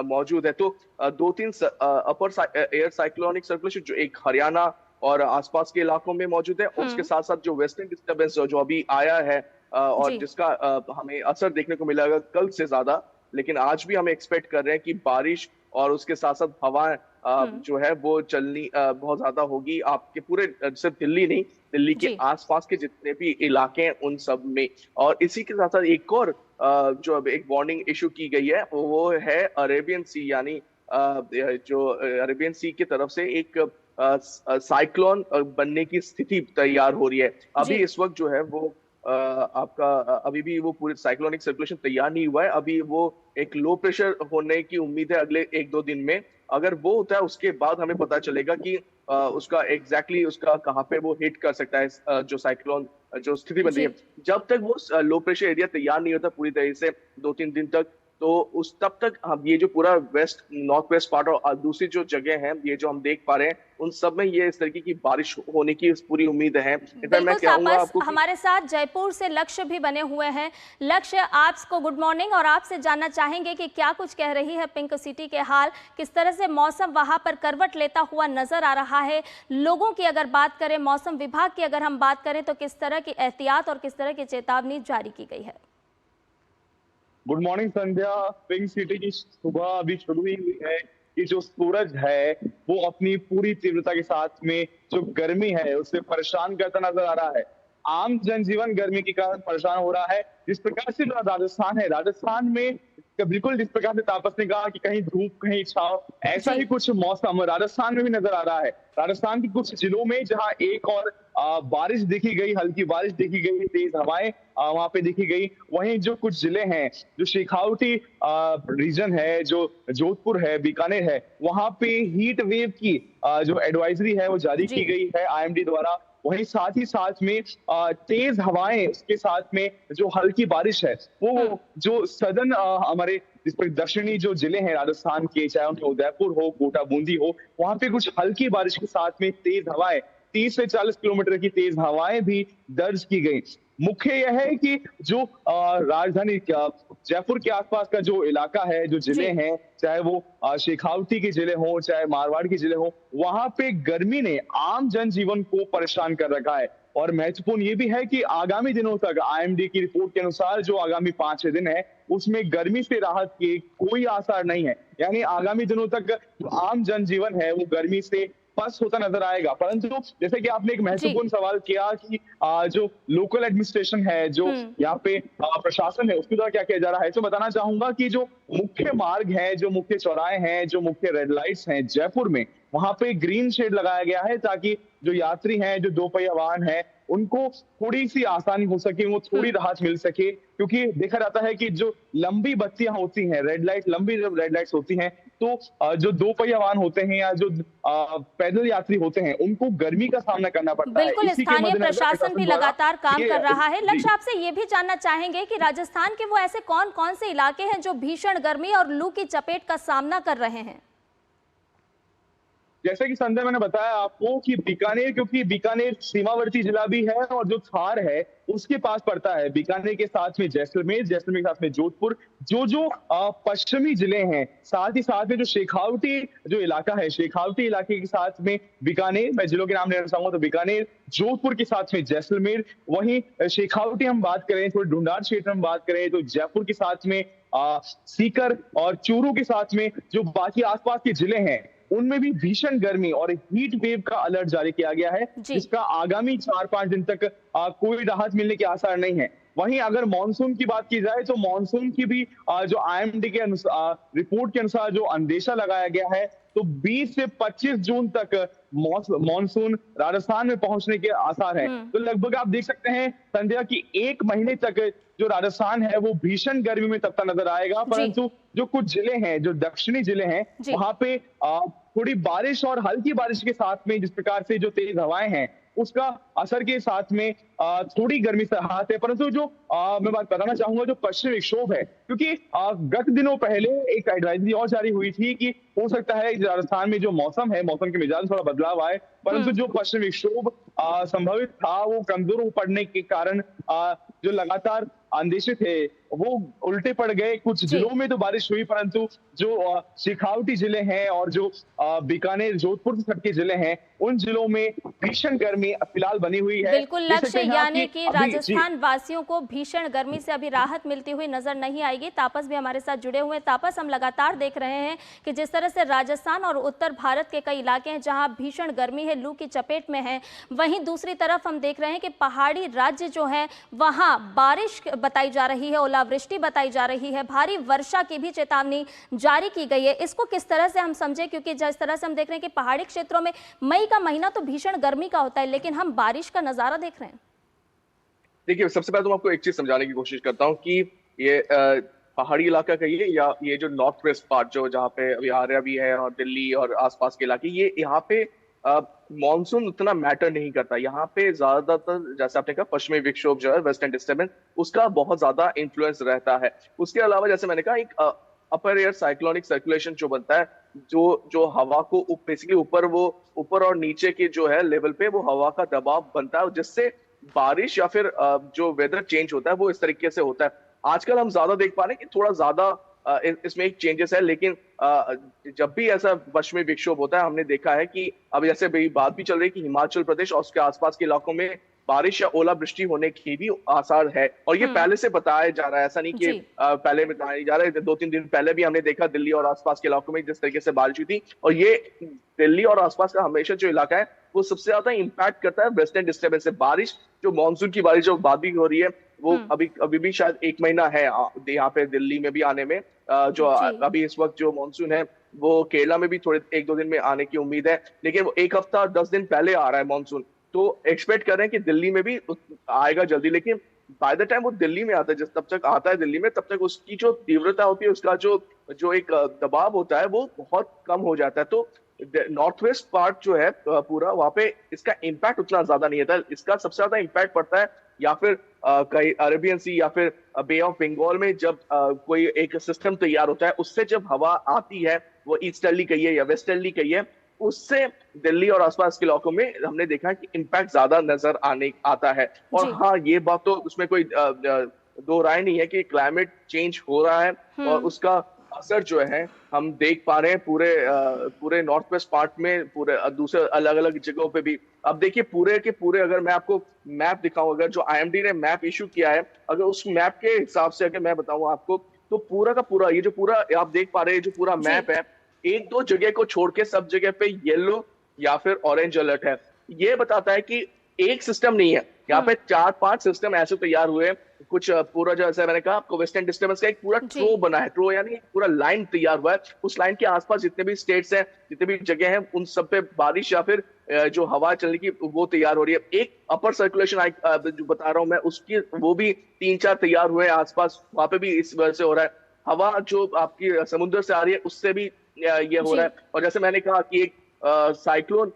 मौजूद है। तो 2-3 अपर एयर साइक्लोनिक सर्कुलेशन जो एक हरियाणा और आसपास के इलाकों में मौजूद है, उसके साथ साथ जो वेस्टर्न डिस्टर्बेंस जो अभी आया है और जिसका हमें असर देखने को मिलेगा कल से ज्यादा, लेकिन आज भी हम एक्सपेक्ट कर रहे हैं कि बारिश और उसके साथ साथ हवाएं जो है वो चलनी बहुत ज्यादा होगी आपके पूरे, सिर्फ दिल्ली नहीं, दिल्ली के आसपास के जितने भी इलाके हैं उन सब में। और इसी के साथ साथ एक और जो अब एक वार्निंग इशू की गई है वो है अरेबियन सी, यानी जो अरेबियन सी की तरफ से एक साइक्लोन बनने की स्थिति तैयार हो रही है। अभी इस वक्त जो है वो आपका अभी भी वो पूरे साइक्लोनिक सर्कुलेशन तैयार नहीं हुआ है। अभी वो एक लो प्रेशर होने की उम्मीद है अगले 1-2 दिन में। अगर वो होता है उसके बाद हमें पता चलेगा कि उसका एग्जैक्टली उसका कहाँ पे वो हिट कर सकता है, जो साइक्लोन जो स्थिति बन रही है। जब तक वो लो प्रेशर एरिया तैयार नहीं होता पूरी तरह से 2-3 दिन तक, तो उस तब तक हम ये जो पूरा नॉर्थ वेस्ट पार्ट और दूसरी जो जगह है ये जो हम देख पा रहे हैं उन सब में ये इस तरीके की बारिश होने की पूरी उम्मीद है। मैं कहूंगा आपको हमारे साथ जयपुर से लक्ष्य भी बने हुए हैं। लक्ष्य, आपको गुड मॉर्निंग, और आपसे जानना चाहेंगे कि क्या कुछ कह रही है पिंक सिटी के हाल, किस तरह से मौसम वहां पर करवट लेता हुआ नजर आ रहा है। लोगों की अगर बात करें, मौसम विभाग की अगर हम बात करें, तो किस तरह की एहतियात और किस तरह की चेतावनी जारी की गई है? गुड मॉर्निंग संध्या। पिंक सिटी की सुबह अभी शुरू ही हुई है कि जो सूरज है वो अपनी पूरी तीव्रता के साथ में जो गर्मी है उससे परेशान करता नजर आ रहा है। आम जनजीवन गर्मी के कारण परेशान हो रहा है। जिस प्रकार से जो राजस्थान है, राजस्थान में बिल्कुल जिस प्रकार से तापस ने कहा कि कहीं धूप कहीं छाव, ऐसा ही कुछ मौसम राजस्थान में भी नजर आ रहा है। राजस्थान के कुछ जिलों में जहां एक और बारिश देखी गई, हल्की बारिश देखी गई, तेज हवाएं वहां पे देखी गई, वहीं जो कुछ जिले हैं, जो शेखावटी रीजन है, जो जोधपुर है, बीकानेर है, वहां पे हीट वेव की जो एडवाइजरी है वो जारी की गई है IMD द्वारा। वहीं साथ ही साथ में तेज हवाएं, उसके साथ में जो हल्की बारिश है, वो जो सदन हमारे जिस पर दक्षिणी जो जिले हैं राजस्थान के, चाहे उनके उदयपुर हो, कोटा, बूंदी हो, वहां पे कुछ हल्की बारिश के साथ में तेज हवाएं, 30 से 40 किलोमीटर की तेज हवाएं भी दर्ज की गई। मुख्य यह है कि जो राजधानी जयपुर के आसपास का जो इलाका है, जो जिले हैं, चाहे वो शेखावटी के जिले हो, चाहे मारवाड़ के जिले हो, वहां पे गर्मी ने आम जनजीवन को परेशान कर रखा है। और महत्वपूर्ण ये भी है कि आगामी दिनों तक IMD की रिपोर्ट के अनुसार जो आगामी 5-6 दिन है उसमें गर्मी से राहत के कोई आसार नहीं है। यानी आगामी दिनों तक जो आम जनजीवन है वो गर्मी से पस्त होता नजर आएगा। परंतु जैसे कि आपने एक महत्वपूर्ण सवाल किया कि जो लोकल एडमिनिस्ट्रेशन है, जो यहाँ पे प्रशासन है, उसके द्वारा क्या किया जा रहा है, तो बताना चाहूंगा कि जो मुख्य मार्ग है, जो मुख्य चौराहे हैं, जो मुख्य रेड लाइट्स हैं जयपुर में, वहां पे ग्रीन शेड लगाया गया है ताकि जो यात्री हैं, जो 2 पहिया वाहन है, उनको थोड़ी सी आसानी हो सके, वो थोड़ी राहत मिल सके। क्योंकि देखा जाता है कि जो लंबी बत्तियां होती हैं, रेड लाइट, लंबी जब रेड लाइट्स होती हैं, तो जो 2 पहिया वाहन होते हैं या जो पैदल यात्री होते हैं, उनको गर्मी का सामना करना पड़ता है। बिल्कुल, स्थानीय प्रशासन भी लगातार काम कर रहा है। लक्ष्य, आपसे ये भी जानना चाहेंगे कि राजस्थान के वो ऐसे कौन कौन से इलाके हैं जो भीषण गर्मी और लू की चपेट का सामना कर रहे हैं? जैसे कि संजय मैंने बताया आपको कि बीकानेर, क्योंकि बीकानेर सीमावर्ती जिला भी है और जो थार है उसके पास पड़ता है। बीकानेर के साथ में जैसलमेर, जैसलमेर के साथ में जोधपुर, जो पश्चिमी जिले हैं, साथ ही साथ में जो शेखावटी जो इलाका है, शेखावटी इलाके के साथ में बीकानेर, मैं जिलों के नाम लेना चाहूंगा तो बीकानेर, जोधपुर के साथ में जैसलमेर, वहीं शेखावटी हम बात करें, थोड़ी ढूंढार क्षेत्र में बात करें तो जयपुर के साथ में सीकर और चूरू के साथ में जो बाकी आसपास के जिले हैं उनमें भी भीषण गर्मी और हीट वेव का अलर्ट जारी किया गया है, जिसका आगामी 4-5 दिन तक कोई राहत मिलने के आसार नहीं है। वहीं अगर मानसून की बात की जाए तो मानसून की भी जो आईएमडी के रिपोर्ट के अनुसार जो अंदेशा लगाया गया है, तो 20 से 25 जून तक मानसून राजस्थान में पहुंचने के आसार हैं। तो लगभग आप देख सकते हैं संध्या की 1 महीने तक जो राजस्थान है वो भीषण गर्मी में तपता नजर आएगा। परंतु जो कुछ जिले हैं, जो दक्षिणी जिले हैं, वहां पे थोड़ी बारिश और हल्की बारिश के साथ में जिस प्रकार से जो तेज हवाएं हैं उसका असर के साथ में थोड़ी गर्मी से राहत है। परंतु जो मैं बात बताना चाहूंगा, जो पश्चिमी विक्षोभ है, क्योंकि गत दिनों पहले एक एडवाइजरी और जारी हुई थी कि हो सकता है राजस्थान में जो मौसम है, मौसम के मिजाज में थोड़ा बदलाव आए, परंतु जो पश्चिमी विक्षोभ संभवित था वो कमजोर पड़ने के कारण जो लगातार अंदेशे थे वो उल्टे पड़ गए। कुछ जिलों में तो बारिश हुई, परंतु जो शेखावटी जिले हैं और जो बीकानेर, जोधपुर से सटके जिले हैं, उन जिलों में भीषण गर्मी फिलहाल बनी हुई है। बिल्कुल लक्ष्य, यानी कि राजस्थान वासियों को भीषण गर्मी से अभी राहत मिलती हुई नजर नहीं आएगी। तापस भी हमारे साथ जुड़े हुए हैं। तापस, हम लगातार देख रहे हैं कि जिस तरह से राजस्थान और उत्तर भारत के कई इलाके हैं जहां भीषण गर्मी है, लू की चपेट में है, वहीं दूसरी तरफ हम देख रहे हैं कि पहाड़ी राज्य जो है वहां बारिश बताई जा रही है, ओलावृष्टि बताई जा रही है, भारी वर्षा की भी चेतावनी जारी की गई है। इसको किस तरह से हम समझे, क्योंकि जिस तरह से हम देख रहे हैं कि पहाड़ी क्षेत्रों में मई का महीना तो भीषण गर्मी का होता है, लेकिन हम बारिश का नजारा देख रहे हैं। देखिए, सबसे पहले तो मैं आपको एक चीज समझाने की कोशिश करता हूँ कि ये पहाड़ी इलाका कहिए या ये जो नॉर्थ वेस्ट पार्ट जो जहाँ पे अभी आर्या भी है और दिल्ली और आसपास के इलाके, ये यहाँ पे मॉनसून उतना मैटर नहीं करता। यहाँ पे ज्यादातर जैसे आपने कहा पश्चिमी विक्षोभ जो है, वेस्टर्न डिस्टर्बेंस, उसका बहुत ज्यादा इन्फ्लुएंस रहता है। उसके अलावा जैसे मैंने कहा, एक अपर एयर साइक्लोनिक सर्कुलेशन जो बनता है, जो हवा को बेसिकली ऊपर और नीचे के जो है लेवल पे वो हवा का दबाव बनता है, जिससे बारिश या फिर जो वेदर चेंज होता है वो इस तरीके से होता है। आजकल हम ज्यादा देख पा रहे हैं कि थोड़ा ज्यादा इसमें एक चेंजेस है, लेकिन जब भी ऐसा पश्चिमी विक्षोभ होता है, हमने देखा है कि अब जैसे बात भी चल रही है कि हिमाचल प्रदेश और उसके आसपास के इलाकों में बारिश या ओलावृष्टि होने की भी आसार है। और ये पहले से बताया जा रहा है, ऐसा नहीं कि पहले बताया जा रहा है। 2-3 दिन पहले भी हमने देखा दिल्ली और आसपास के इलाकों में जिस तरीके से बारिश हुई थी। और ये दिल्ली और आसपास का हमेशा जो इलाका है वो सबसे ज्यादा इंपैक्ट करता है वेस्टर्न डिस्टर्बेंस से। बारिश जो मानसून की बारिश जो बात भी हो रही है वो अभी भी शायद 1 महीना है यहाँ पे दिल्ली में भी आने में। जो अभी इस वक्त जो मानसून है वो केरला में भी थोड़े 1-2 दिन में आने की उम्मीद है, लेकिन वो 1 हफ्ता 10 दिन पहले आ रहा है मानसून। तो एक्सपेक्ट कर रहे हैं कि दिल्ली में भी आएगा जल्दी, लेकिन बाय द टाइम वो दिल्ली में आता है, तब तक आता है दिल्ली में, तब तक उसकी जो तीव्रता होती है, उसका जो एक दबाव होता है वो बहुत कम हो जाता है। तो नॉर्थ वेस्ट पार्ट जो है पूरा, वहां पे इसका इम्पैक्ट उतना ज्यादा नहीं होता। इसका सबसे ज्यादा इम्पैक्ट पड़ता है या फिर कई अरेबियन सी या फिर बे ऑफ बंगाल में जब कोई एक सिस्टम तैयार होता है, उससे जब हवा आती है, वो ईस्टर्ली कहिए या वेस्टर्ली कहिए, उससे दिल्ली और आसपास के इलाकों में हमने देखा कि इम्पैक्ट ज्यादा नजर आता है। और हाँ, ये बात तो उसमें कोई दो राय नहीं है कि क्लाइमेट चेंज हो रहा है और उसका असर जो है हम देख पा रहे हैं पूरे नॉर्थ वेस्ट पार्ट में, पूरे दूसरे अलग अलग जगहों पे भी। अब देखिए पूरे के पूरे, अगर मैं आपको मैप दिखाऊं, अगर जो आईएमडी ने मैप इशू किया है, अगर उस मैप के हिसाब से अगर मैं बताऊं आपको, तो पूरा का पूरा ये जो पूरा आप देख पा रहे हैं जो पूरा मैप है, 1-2 जगह को छोड़ के सब जगह पे येलो या फिर ऑरेंज अलर्ट है। ये बताता है कि एक सिस्टम नहीं है, यहाँ पे 4-5 सिस्टम ऐसे तैयार हुए हैं। कुछ पूरा जैसे मैंने कहा आपको, वेस्टर्न डिस्टर्बेंस का एक पूरा ट्रो बना है, ट्रो यानी पूरा लाइन तैयार हुआ है। उस लाइन के आसपास जितने भी स्टेट्स हैं, जितने भी जगह हैं, उन सब पे बारिश या फिर जो हवा चलने की वो तैयार हो रही है। एक अपर सर्कुलेशन जो बता रहा हूं मैं, उसकी वो भी 3-4 तैयार हुए आसपास, वहां पे भी इस वजह से हो रहा है। हवा जो आपकी समुद्र से आ रही है उससे भी ये हो रहा है। और जैसे मैंने कहा कि एक साइक्लोन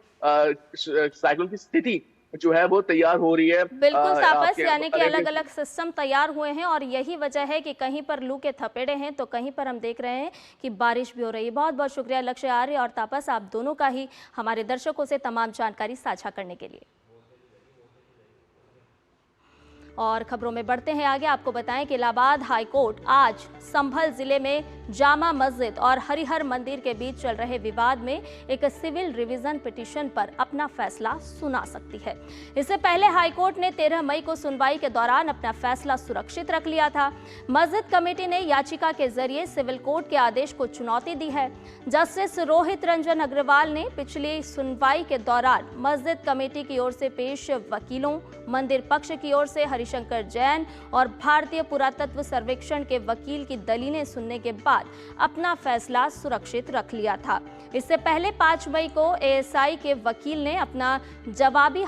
की स्थिति जो है वो तैयार हो रही है। बिल्कुल तापस, यानी कि अलग अलग सिस्टम तैयार हुए हैं और यही वजह है कि कहीं पर लू के थपेड़े हैं तो कहीं पर हम देख रहे हैं कि बारिश भी हो रही है। बहुत बहुत शुक्रिया लक्ष्य आर्य और तापस, आप दोनों का ही हमारे दर्शकों से तमाम जानकारी साझा करने के लिए। और खबरों में बढ़ते हैं आगे, आपको बताएं कि इलाहाबाद हाईकोर्ट आज संभल जिले में जामा मस्जिद और हरिहर मंदिर के बीच चल रहे विवाद में एक सिविल रिवीजन पिटीशन पर अपना फैसला सुना सकती है। इससे पहले हाईकोर्ट ने 13 मई को सुनवाई के दौरान अपना फैसला सुरक्षित रख लिया था। मस्जिद कमेटी ने याचिका के जरिए सिविल कोर्ट के आदेश को चुनौती दी है। जस्टिस रोहित रंजन अग्रवाल ने पिछली सुनवाई के दौरान मस्जिद कमेटी की ओर से पेश वकीलों, मंदिर पक्ष की ओर से हरिशंकर जैन और भारतीय पुरातत्व सर्वेक्षण के वकील की दलीलें सुनने के बाद अपना फैसला सुरक्षित रख लिया था। इससे पहले 5 मई को एएसआई के वकील ने अपना जवाबी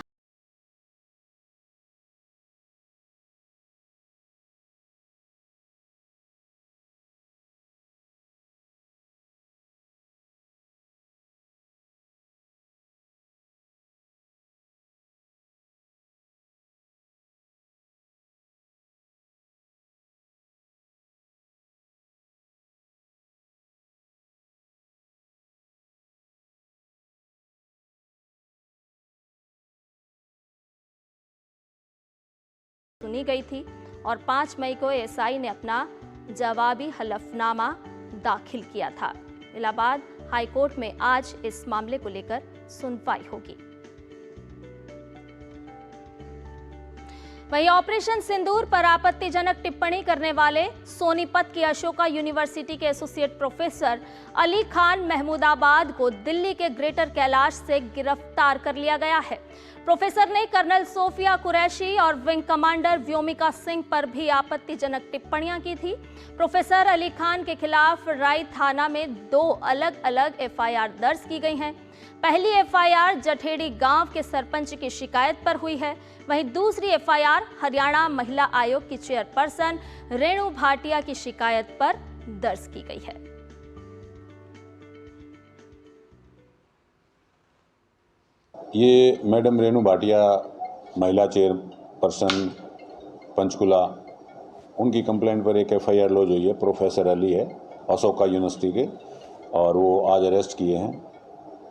सुनी गई थी और 5 मई को एएसआई ने अपना जवाबी हलफनामा दाखिल किया था। इलाहाबाद हाईकोर्ट में आज इस मामले को लेकर सुनवाई होगी। वहीं ऑपरेशन सिंदूर पर आपत्तिजनक टिप्पणी करने वाले सोनीपत की अशोका यूनिवर्सिटी के एसोसिएट प्रोफेसर अली खान महमूदाबाद को दिल्ली के ग्रेटर कैलाश से गिरफ्तार कर लिया गया है। प्रोफेसर ने कर्नल सोफिया कुरैशी और विंग कमांडर व्योमिका सिंह पर भी आपत्तिजनक टिप्पणियां की थी। प्रोफेसर अली खान के खिलाफ राय थाना में 2 अलग अलग एफआईआर दर्ज की गई हैं। पहली एफआईआर जठेड़ी गांव के सरपंच की शिकायत पर हुई है, वहीं दूसरी एफआईआर हरियाणा महिला आयोग की चेयरपर्सन रेणु भाटिया की शिकायत पर दर्ज की गई है। ये मैडम रेणु भाटिया महिला चेयरपर्सन पंचकुला, उनकी कंप्लेंट पर एक एफआईआर लॉन्च हुई है। प्रोफेसर अली है अशोका यूनिवर्सिटी के, और वो आज अरेस्ट किए हैं,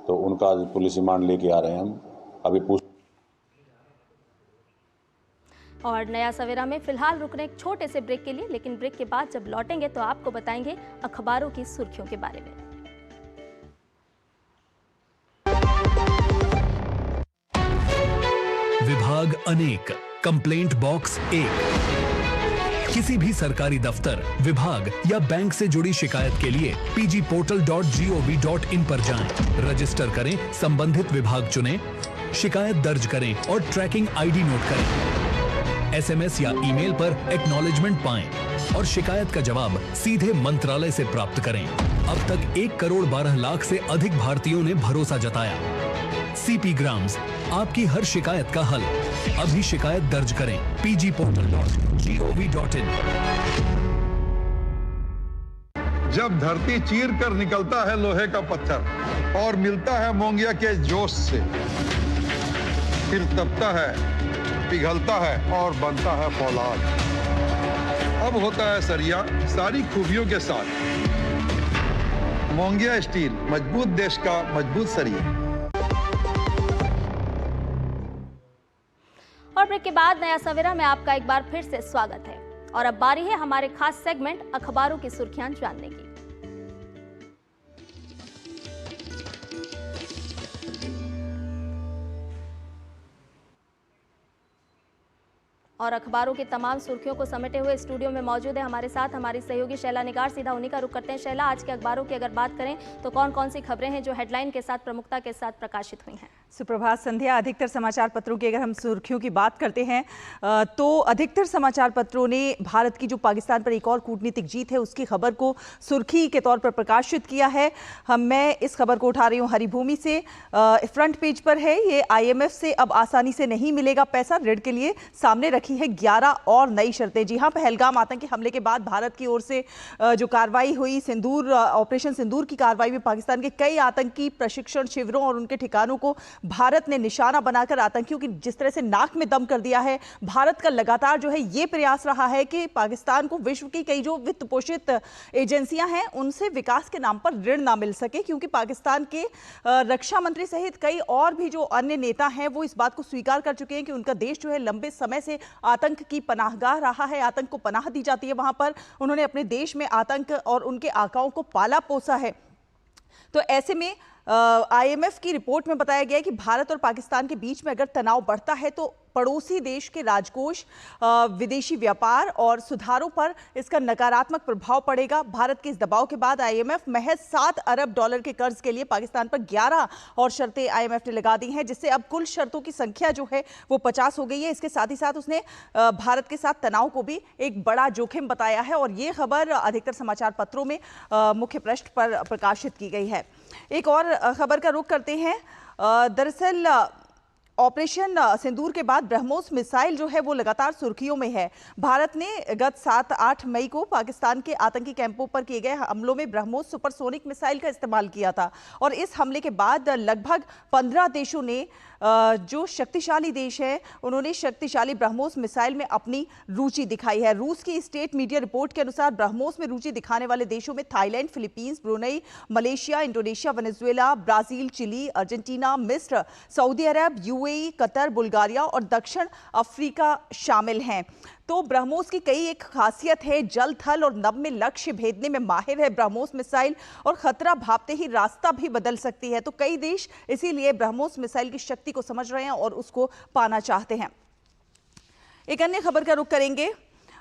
तो उनका आज पुलिस रिमांड लेके आ रहे हैं हम अभी पूछ। और नया सवेरा में फिलहाल रुकने एक छोटे से ब्रेक के लिए, लेकिन ब्रेक के बाद जब लौटेंगे तो आपको बताएंगे अखबारों की सुर्खियों के बारे में। विभाग अनेक, कंप्लेंट बॉक्स 1। किसी भी सरकारी दफ्तर, विभाग या बैंक से जुड़ी शिकायत के लिए pgportal.gov.in पर जाएं, रजिस्टर करें, संबंधित विभाग चुनें, शिकायत दर्ज करें और ट्रैकिंग आईडी नोट करें। एसएमएस या ईमेल पर एक्नॉलेजमेंट पाएं और शिकायत का जवाब सीधे मंत्रालय से प्राप्त करें। अब तक 1 करोड़ 12 लाख से अधिक भारतीयों ने भरोसा जताया। सीपी ग्राम्स, आपकी हर शिकायत का हल। अभी शिकायत दर्ज करें pgportal.gov.in। जब धरती चीर कर निकलता है लोहे का पत्थर और मिलता है मोंगिया के जोश से, फिर तपता है, पिघलता है और बनता है फौलाद। अब होता है सरिया सारी खूबियों के साथ। मोंगिया स्टील, मजबूत देश का मजबूत सरिया। और ब्रेक के बाद नया सवेरा में आपका एक बार फिर से स्वागत है और अब बारी है हमारे खास सेगमेंट अखबारों की सुर्खियां जानने की। और अखबारों की तमाम सुर्खियों को समेटे हुए स्टूडियो में मौजूद है हमारे साथ हमारी सहयोगी शैला निगार। सीधा उन्हीं का रुख करते हैं। शैला, आज के अखबारों की अगर बात करें तो कौन कौन सी खबरें हैं जो हेडलाइन के साथ प्रमुखता के साथ प्रकाशित हुई हैं? सुप्रभात संध्या। अधिकतर समाचार पत्रों की अगर हम सुर्खियों की बात करते हैं तो अधिकतर समाचार पत्रों ने भारत की जो पाकिस्तान पर एक और कूटनीतिक जीत है उसकी खबर को सुर्खी के तौर पर प्रकाशित किया है। मैं इस खबर को उठा रही हूँ हरिभूमि से। फ्रंट पेज पर है ये, आईएमएफ से अब आसानी से नहीं मिलेगा पैसा, ऋण के लिए सामने रखी है 11 और नई शर्तें। जी हाँ, पहलगाम आतंकी हमले के बाद भारत की ओर से जो कार्रवाई हुई, सिंदूर ऑपरेशन सिंदूर की कार्रवाई में पाकिस्तान के कई आतंकी प्रशिक्षण शिविरों और उनके ठिकानों को भारत ने निशाना बनाकर आतंकियों की जिस तरह से नाक में दम कर दिया है, भारत का लगातार जो है ये प्रयास रहा है कि पाकिस्तान को विश्व की कई जो वित्त पोषित एजेंसियां हैं उनसे विकास के नाम पर ऋण ना मिल सके, क्योंकि पाकिस्तान के रक्षा मंत्री सहित कई और भी जो अन्य नेता हैं वो इस बात को स्वीकार कर चुके हैं कि उनका देश जो है लंबे समय से आतंक की पनाहगाह रहा है, आतंक को पनाह दी जाती है वहां पर। उन्होंने अपने देश में आतंक और उनके आकाओं को पाला पोसा है। तो ऐसे में IMF की रिपोर्ट में बताया गया है कि भारत और पाकिस्तान के बीच में अगर तनाव बढ़ता है तो पड़ोसी देश के राजकोष, विदेशी व्यापार और सुधारों पर इसका नकारात्मक प्रभाव पड़ेगा। भारत के इस दबाव के बाद IMF महज $7 अरब के कर्ज के लिए पाकिस्तान पर 11 और शर्तें IMF ने लगा दी हैं, जिससे अब कुल शर्तों की संख्या जो है वो 50 हो गई है। इसके साथ ही साथ उसने भारत के साथ तनाव को भी एक बड़ा जोखिम बताया है और ये खबर अधिकतर समाचार पत्रों में मुख्य पृष्ठ पर प्रकाशित की गई है। एक और खबर का रुख करते हैं। दरअसल ऑपरेशन सिंदूर के बाद ब्रह्मोस मिसाइल जो है वो लगातार सुर्खियों में है। भारत ने गत 7-8 मई को पाकिस्तान के आतंकी कैंपों पर किए गए हमलों में ब्रह्मोस सुपरसोनिक मिसाइल का इस्तेमाल किया था और इस हमले के बाद लगभग 15 देशों ने, जो शक्तिशाली देश है, उन्होंने शक्तिशाली ब्रह्मोस मिसाइल में अपनी रुचि दिखाई है। रूस की स्टेट मीडिया रिपोर्ट के अनुसार ब्रह्मोस में रुचि दिखाने वाले देशों में Thailand, Philippines, Brunei, Malaysia, Indonesia, Venezuela, Brazil, Chile, Argentina, मिस्र, Saudi Arab, UAE, Qatar, Bulgaria और दक्षिण अफ्रीका शामिल हैं। तो ब्रह्मोस की कई एक खासियत है, जल, थल और नभ में लक्ष्य भेदने में माहिर है ब्रह्मोस मिसाइल और खतरा भापते ही रास्ता भी बदल सकती है। तो कई देश इसीलिए ब्रह्मोस मिसाइल की शक्ति को समझ रहे हैं और उसको पाना चाहते हैं। एक अन्य खबर का रुख करेंगे।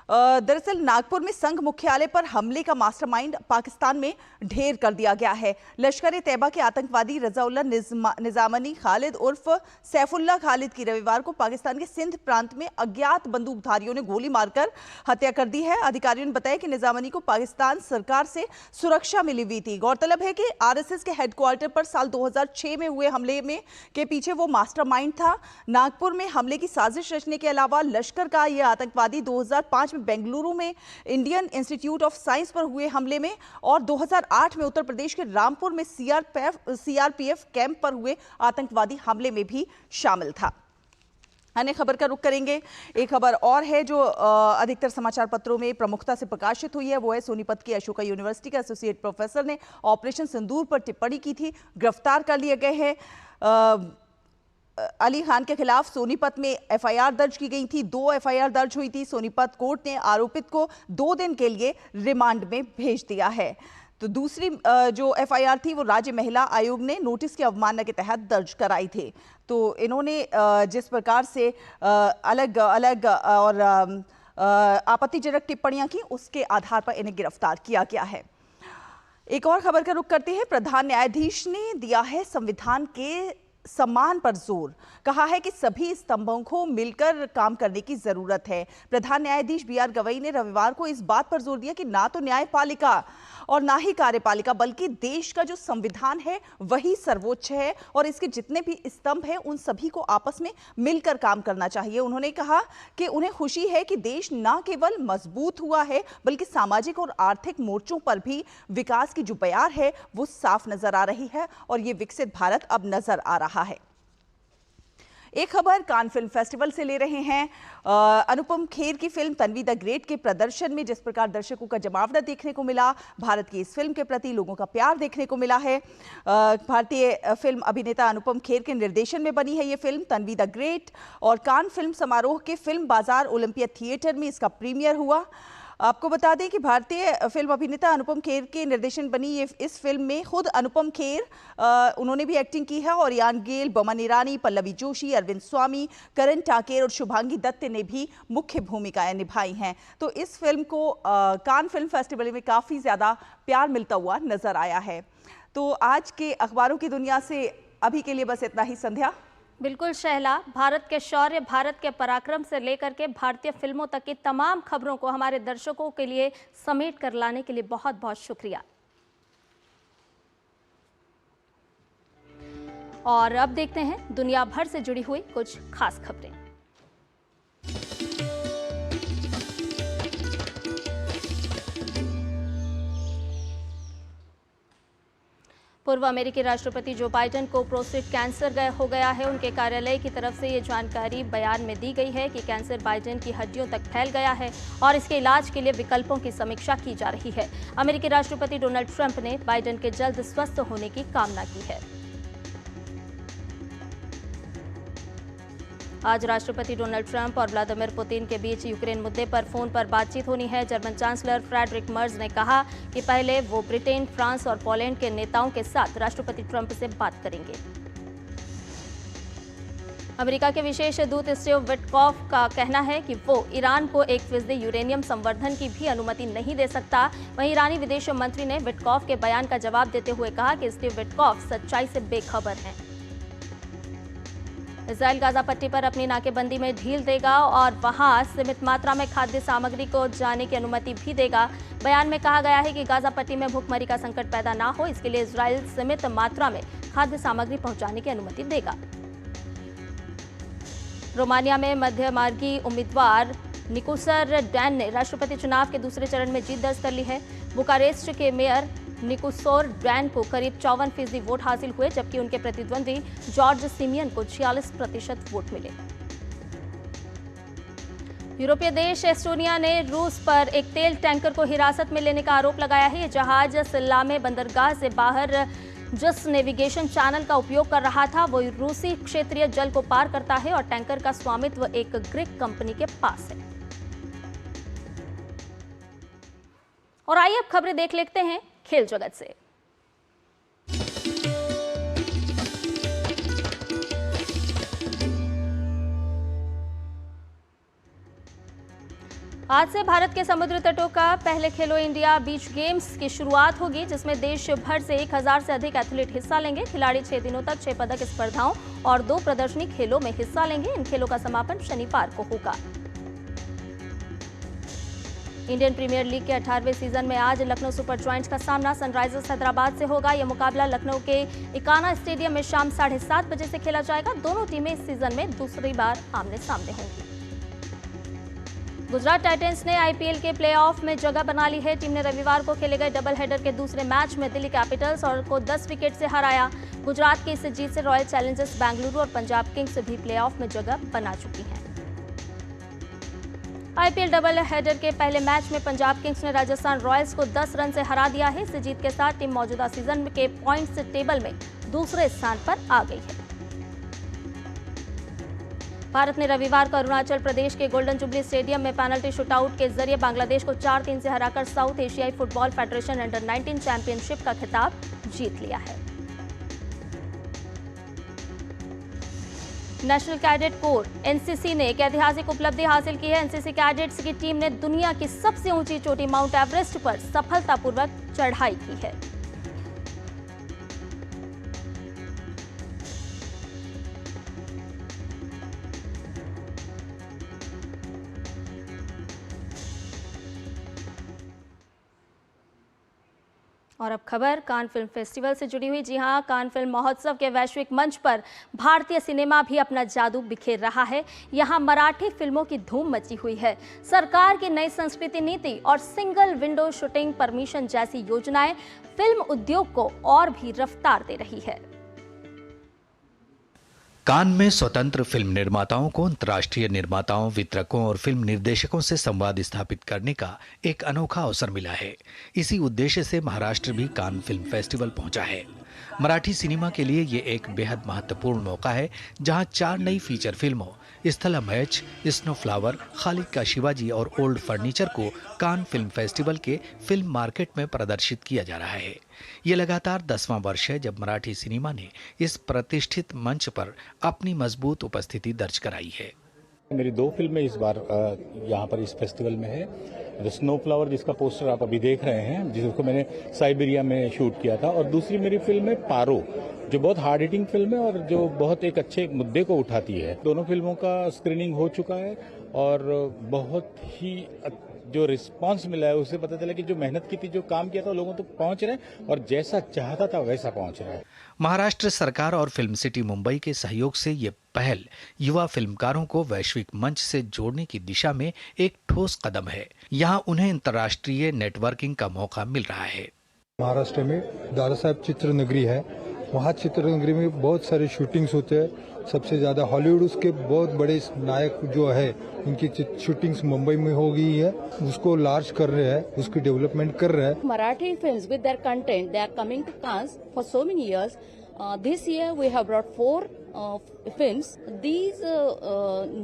दरअसल नागपुर में संघ मुख्यालय पर हमले का मास्टरमाइंड पाकिस्तान में ढेर कर दिया गया है। लश्कर-ए-तैयबा के आतंकवादी रजाउल्ला निजामनी खालिद उर्फ सैफुल्लाह खालिद की रविवार को पाकिस्तान के सिंध प्रांत में अज्ञात बंदूकधारियों ने गोली मारकर हत्या कर दी है। अधिकारियों ने बताया कि निजामनी को पाकिस्तान सरकार से सुरक्षा मिली हुई थी। गौरतलब है कि RSS के हेडक्वार्टर पर साल 2006 में हुए हमले में के पीछे वो मास्टरमाइंड था। नागपुर में हमले की साजिश रचने के अलावा लश्कर का यह आतंकवादी 2005 में बेंगलुरु में इंडियन इंस्टीट्यूट ऑफ साइंस पर हुए हमले में और 2008 में उत्तर प्रदेश के रामपुर में CRPF कैंप पर हुए आतंकवादी हमले में भी शामिल था। अन्य खबर का रुख करेंगे। एक खबर और है जो अधिकतर समाचार पत्रों में प्रमुखता से प्रकाशित हुई है, वो है सोनीपत की अशोका यूनिवर्सिटी के एसोसिएट प्रोफेसर ने ऑपरेशन सिंदूर पर टिप्पणी की थी, गिरफ्तार कर लिए गए हैं। अली खान के खिलाफ सोनीपत में FIR दर्ज की गई थी, 2 FIR दर्ज हुई थी। सोनीपत कोर्ट ने आरोपित को 2 दिन के लिए रिमांड में भेज दिया है। तो दूसरी जो FIR थी वो राज्य महिला आयोग ने नोटिस की अवमानना के तहत दर्ज कराई थी। तो इन्होंने जिस प्रकार से अलग अलग और आपत्तिजनक टिप्पणियां की, उसके आधार पर इन्हें गिरफ्तार किया गया है। एक और खबर का रुख करते हैं। प्रधान न्यायाधीश ने दिया है संविधान के सम्मान पर जोर, कहा है कि सभी स्तंभों को मिलकर काम करने की जरूरत है। प्रधान न्यायाधीश BR गवई ने रविवार को इस बात पर जोर दिया कि ना तो न्यायपालिका और ना ही कार्यपालिका बल्कि देश का जो संविधान है वही सर्वोच्च है और इसके जितने भी स्तंभ हैं उन सभी को आपस में मिलकर काम करना चाहिए। उन्होंने कहा कि उन्हें खुशी है कि देश न केवल मजबूत हुआ है बल्कि सामाजिक और आर्थिक मोर्चों पर भी विकास की जो बयार है वो साफ नजर आ रही है और ये विकसित भारत अब नजर आ रहा है। एक खबर कान फिल्म फेस्टिवल से ले रहे हैं। अनुपम खेर की फिल्म तन्वी द ग्रेट के प्रदर्शन में जिस प्रकार दर्शकों का जमावड़ा देखने को मिला, भारत की इस फिल्म के प्रति लोगों का प्यार देखने को मिला है। भारतीय फिल्म अभिनेता अनुपम खेर के निर्देशन में बनी है ये फिल्म तन्वी द ग्रेट और कान फिल्म समारोह के फिल्म बाजार ओलंपिया थिएटर में इसका प्रीमियर हुआ। आपको बता दें कि भारतीय फिल्म अभिनेता अनुपम खेर के निर्देशन बनी ये इस फिल्म में खुद अनुपम खेर उन्होंने भी एक्टिंग की है और यान गेल, बमन ईरानी, पल्लवी जोशी, अरविंद स्वामी, करण टाकेर और शुभांगी दत्त ने भी मुख्य भूमिकाएं निभाई हैं। तो इस फिल्म को कान फिल्म फेस्टिवल में काफ़ी ज़्यादा प्यार मिलता हुआ नजर आया है। तो आज के अखबारों की दुनिया से अभी के लिए बस इतना ही। संध्या। बिल्कुल शहला, भारत के शौर्य, भारत के पराक्रम से लेकर के भारतीय फिल्मों तक की तमाम खबरों को हमारे दर्शकों के लिए समेट कर लाने के लिए बहुत बहुत शुक्रिया। और अब देखते हैं दुनिया भर से जुड़ी हुई कुछ खास खबरें। पूर्व अमेरिकी राष्ट्रपति जो बाइडेन को प्रोस्टेट कैंसर हो गया है। उनके कार्यालय की तरफ से ये जानकारी बयान में दी गई है कि कैंसर बाइडेन की हड्डियों तक फैल गया है और इसके इलाज के लिए विकल्पों की समीक्षा की जा रही है। अमेरिकी राष्ट्रपति डोनाल्ड ट्रंप ने बाइडेन के जल्द स्वस्थ होने की कामना की है। आज राष्ट्रपति डोनाल्ड ट्रंप और व्लादिमीर पुतिन के बीच यूक्रेन मुद्दे पर फोन पर बातचीत होनी है। जर्मन चांसलर फ्रेडरिक मर्ज ने कहा कि पहले वो ब्रिटेन, फ्रांस और पोलैंड के नेताओं के साथ राष्ट्रपति ट्रंप से बात करेंगे। अमेरिका के विशेष दूत स्टीव विटकॉफ का कहना है कि वो ईरान को 1% यूरेनियम संवर्धन की भी अनुमति नहीं दे सकता। वहीं ईरानी विदेश मंत्री ने विटकॉफ के बयान का जवाब देते हुए कहा कि स्टीव विटकॉफ सच्चाई से बेखबर हैं। इजराइल गाजा पट्टी पर अपनी नाकेबंदी में ढील देगा और वहां सीमित मात्रा में खाद्य सामग्री को जाने की अनुमति भी देगा। बयान में कहा गया है कि गाजा पट्टी में भूखमरी का संकट पैदा ना हो, इसके लिए इजराइल सीमित मात्रा में खाद्य सामग्री पहुंचाने की अनुमति देगा। रोमानिया में मध्यमार्गी उम्मीदवार निकोसर डैन ने राष्ट्रपति चुनाव के दूसरे चरण में जीत दर्ज कर ली है। बुकारेस्ट के मेयर निकोसोर डैन को करीब 54% वोट हासिल हुए, जबकि उनके प्रतिद्वंदी जॉर्ज सिमियन को 46% वोट मिले। यूरोपीय देश एस्टोनिया ने रूस पर एक तेल टैंकर को हिरासत में लेने का आरोप लगाया है। ये जहाज सलामे बंदरगाह से बाहर जिस नेविगेशन चैनल का उपयोग कर रहा था वो रूसी क्षेत्रीय जल को पार करता है और टैंकर का स्वामित्व एक ग्रीक कंपनी के पास है। और आइए अब खबरें देख लेते हैं खेल जगत से। आज से भारत के समुद्र तटों का पहले खेलो इंडिया बीच गेम्स की शुरुआत होगी, जिसमें देश भर से 1000 से अधिक एथलीट हिस्सा लेंगे। खिलाड़ी 6 दिनों तक 6 पदक स्पर्धाओं और 2 प्रदर्शनी खेलों में हिस्सा लेंगे। इन खेलों का समापन शनिवार को होगा। इंडियन प्रीमियर लीग के 18वें सीजन में आज लखनऊ सुपर जॉयंट्स का सामना सनराइजर्स हैदराबाद से होगा। यह मुकाबला लखनऊ के इकाना स्टेडियम में शाम 7:30 बजे से खेला जाएगा। दोनों टीमें इस सीजन में दूसरी बार आमने सामने होंगी। गुजरात टाइटंस ने आईपीएल के प्लेऑफ में जगह बना ली है। टीम ने रविवार को खेले गए डबल हेडर के दूसरे मैच में दिल्ली कैपिटल्स और को 10 विकेट से हराया। गुजरात की इस जीत से रॉयल चैलेंजर्स बेंगलुरु और पंजाब किंग्स भी प्लेऑफ में जगह बना चुकी हैं। आईपीएल डबल हेडर के पहले मैच में पंजाब किंग्स ने राजस्थान रॉयल्स को 10 रन से हरा दिया है। इस जीत के साथ टीम मौजूदा सीजन के पॉइंट्स टेबल में दूसरे स्थान पर आ गई है। भारत ने रविवार को अरुणाचल प्रदेश के गोल्डन जुबली स्टेडियम में पेनल्टी शूटआउट के जरिए बांग्लादेश को 4-3 से हराकर साउथ एशियाई फुटबॉल फेडरेशन अंडर 19 चैंपियनशिप का खिताब जीत लिया है। नेशनल कैडेट कोर एनसीसी ने एक ऐतिहासिक उपलब्धि हासिल की है। एनसीसी कैडेट्स की टीम ने दुनिया की सबसे ऊंची चोटी माउंट एवरेस्ट पर सफलतापूर्वक चढ़ाई की है। और अब खबर कान फिल्म फेस्टिवल से जुड़ी हुई। जी हां, कान फिल्म महोत्सव के वैश्विक मंच पर भारतीय सिनेमा भी अपना जादू बिखेर रहा है। यहां मराठी फिल्मों की धूम मची हुई है। सरकार की नई संस्कृति नीति और सिंगल विंडो शूटिंग परमिशन जैसी योजनाएं फिल्म उद्योग को और भी रफ्तार दे रही है। कान में स्वतंत्र फिल्म निर्माताओं को अंतर्राष्ट्रीय निर्माताओं, वितरकों और फिल्म निर्देशकों से संवाद स्थापित करने का एक अनोखा अवसर मिला है। इसी उद्देश्य से महाराष्ट्र भी कान फिल्म फेस्टिवल पहुंचा है। मराठी सिनेमा के लिए ये एक बेहद महत्वपूर्ण मौका है, जहां 4 नई फीचर फिल्मों स्थला मैच, स्नो फ्लावर, खालिद का शिवाजी और ओल्ड फर्नीचर को कान फिल्म फेस्टिवल के फिल्म मार्केट में प्रदर्शित किया जा रहा है। ये लगातार 10वां वर्ष है जब मराठी सिनेमा ने इस प्रतिष्ठित मंच पर अपनी मजबूत उपस्थिति दर्ज कराई है। मेरी 2 फिल्में इस बार यहाँ पर इस फेस्टिवल में है। द स्नो फ्लावर, जिसका पोस्टर आप अभी देख रहे हैं, जिसको मैंने साइबेरिया में शूट किया था, और दूसरी मेरी फिल्म है पारो, जो बहुत हार्ड हिटिंग फिल्म है और जो बहुत एक अच्छे मुद्दे को उठाती है। दोनों फिल्मों का स्क्रीनिंग हो चुका है और बहुत ही जो रिस्पांस मिला है उससे पता चला कि जो मेहनत की थी, जो काम किया था, लोगों तक पहुंच रहे हैं और जैसा चाहता था वैसा पहुंच रहा है। महाराष्ट्र सरकार और फिल्म सिटी मुंबई के सहयोग से ये पहल युवा फिल्मकारों को वैश्विक मंच से जोड़ने की दिशा में एक ठोस कदम है। यहाँ उन्हें अंतर्राष्ट्रीय नेटवर्किंग का मौका मिल रहा है। महाराष्ट्र में दादा साहब चित्रनगरी है, वहाँ चित्रनगरी में बहुत सारे शूटिंग्स होते हैं। सबसे ज्यादा हॉलीवुड उसके बहुत बड़े नायक जो है उनकी शूटिंग्स मुंबई में हो गई है, उसको लार्ज कर रहे हैं, उसकी डेवलपमेंट कर रहे हैं। Marathi films with their content, they are coming to Cannes for so many years. This year we have brought 4 films. These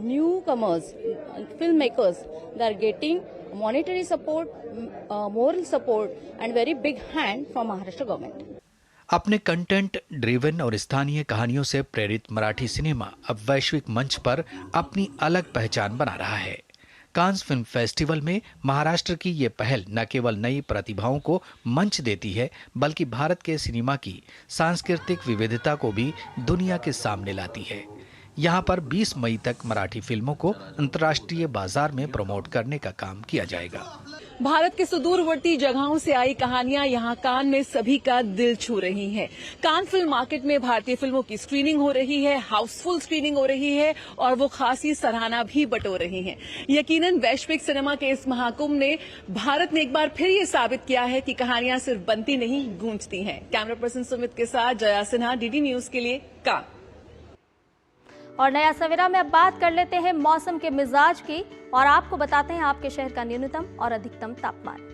newcomers, filmmakers, they are getting monetary support, moral support and very big hand from Maharashtra government. अपने कंटेंट ड्रिवन और स्थानीय कहानियों से प्रेरित मराठी सिनेमा अब वैश्विक मंच पर अपनी अलग पहचान बना रहा है। कांस फिल्म फेस्टिवल में महाराष्ट्र की ये पहल न केवल नई प्रतिभाओं को मंच देती है, बल्कि भारत के सिनेमा की सांस्कृतिक विविधता को भी दुनिया के सामने लाती है। यहाँ पर 20 मई तक मराठी फिल्मों को अंतर्राष्ट्रीय बाजार में प्रमोट करने का काम किया जाएगा। भारत के सुदूरवर्ती जगहों से आई कहानियां यहाँ कान में सभी का दिल छू रही हैं। कान फिल्म मार्केट में भारतीय फिल्मों की स्क्रीनिंग हो रही है, हाउसफुल स्क्रीनिंग हो रही है और वो खासी सराहना भी बटोर रही हैं। यकीनन वैश्विक सिनेमा के इस महाकुंभ ने भारत ने एक बार फिर ये साबित किया है कि कहानियां सिर्फ बनती नहीं, गूंजती हैं। कैमरा पर्सन सुमित के साथ जया सिन्हा, डीडी न्यूज के लिए कान। और नया सवेरा में अब बात कर लेते हैं मौसम के मिजाज की और आपको बताते हैं आपके शहर का न्यूनतम और अधिकतम तापमान।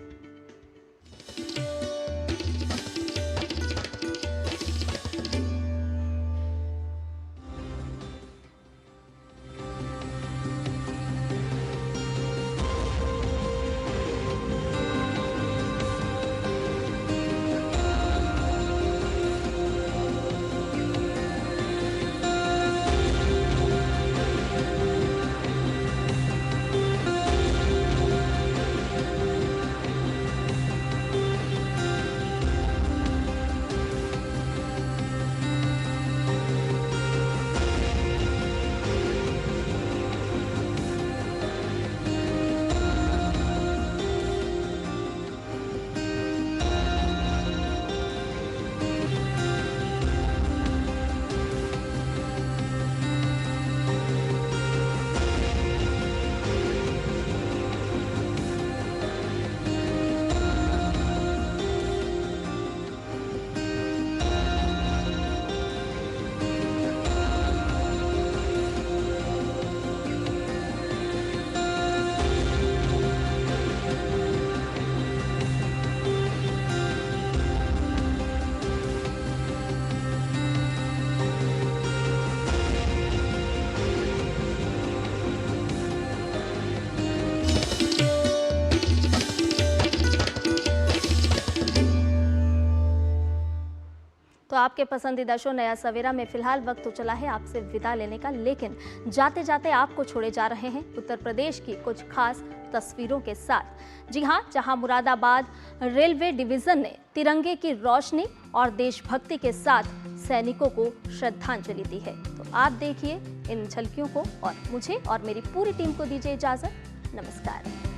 तो आपके पसंदीदा शो नया सवेरा में फिलहाल वक्त तो चला है आपसे विदा लेने का, लेकिन जाते जाते आपको छोड़े जा रहे हैं उत्तर प्रदेश की कुछ खास तस्वीरों के साथ। जी हाँ, जहां मुरादाबाद रेलवे डिवीजन ने तिरंगे की रोशनी और देशभक्ति के साथ सैनिकों को श्रद्धांजलि दी है। तो आप देखिए इन झलकियों को और मुझे और मेरी पूरी टीम को दीजिए इजाजत। नमस्कार।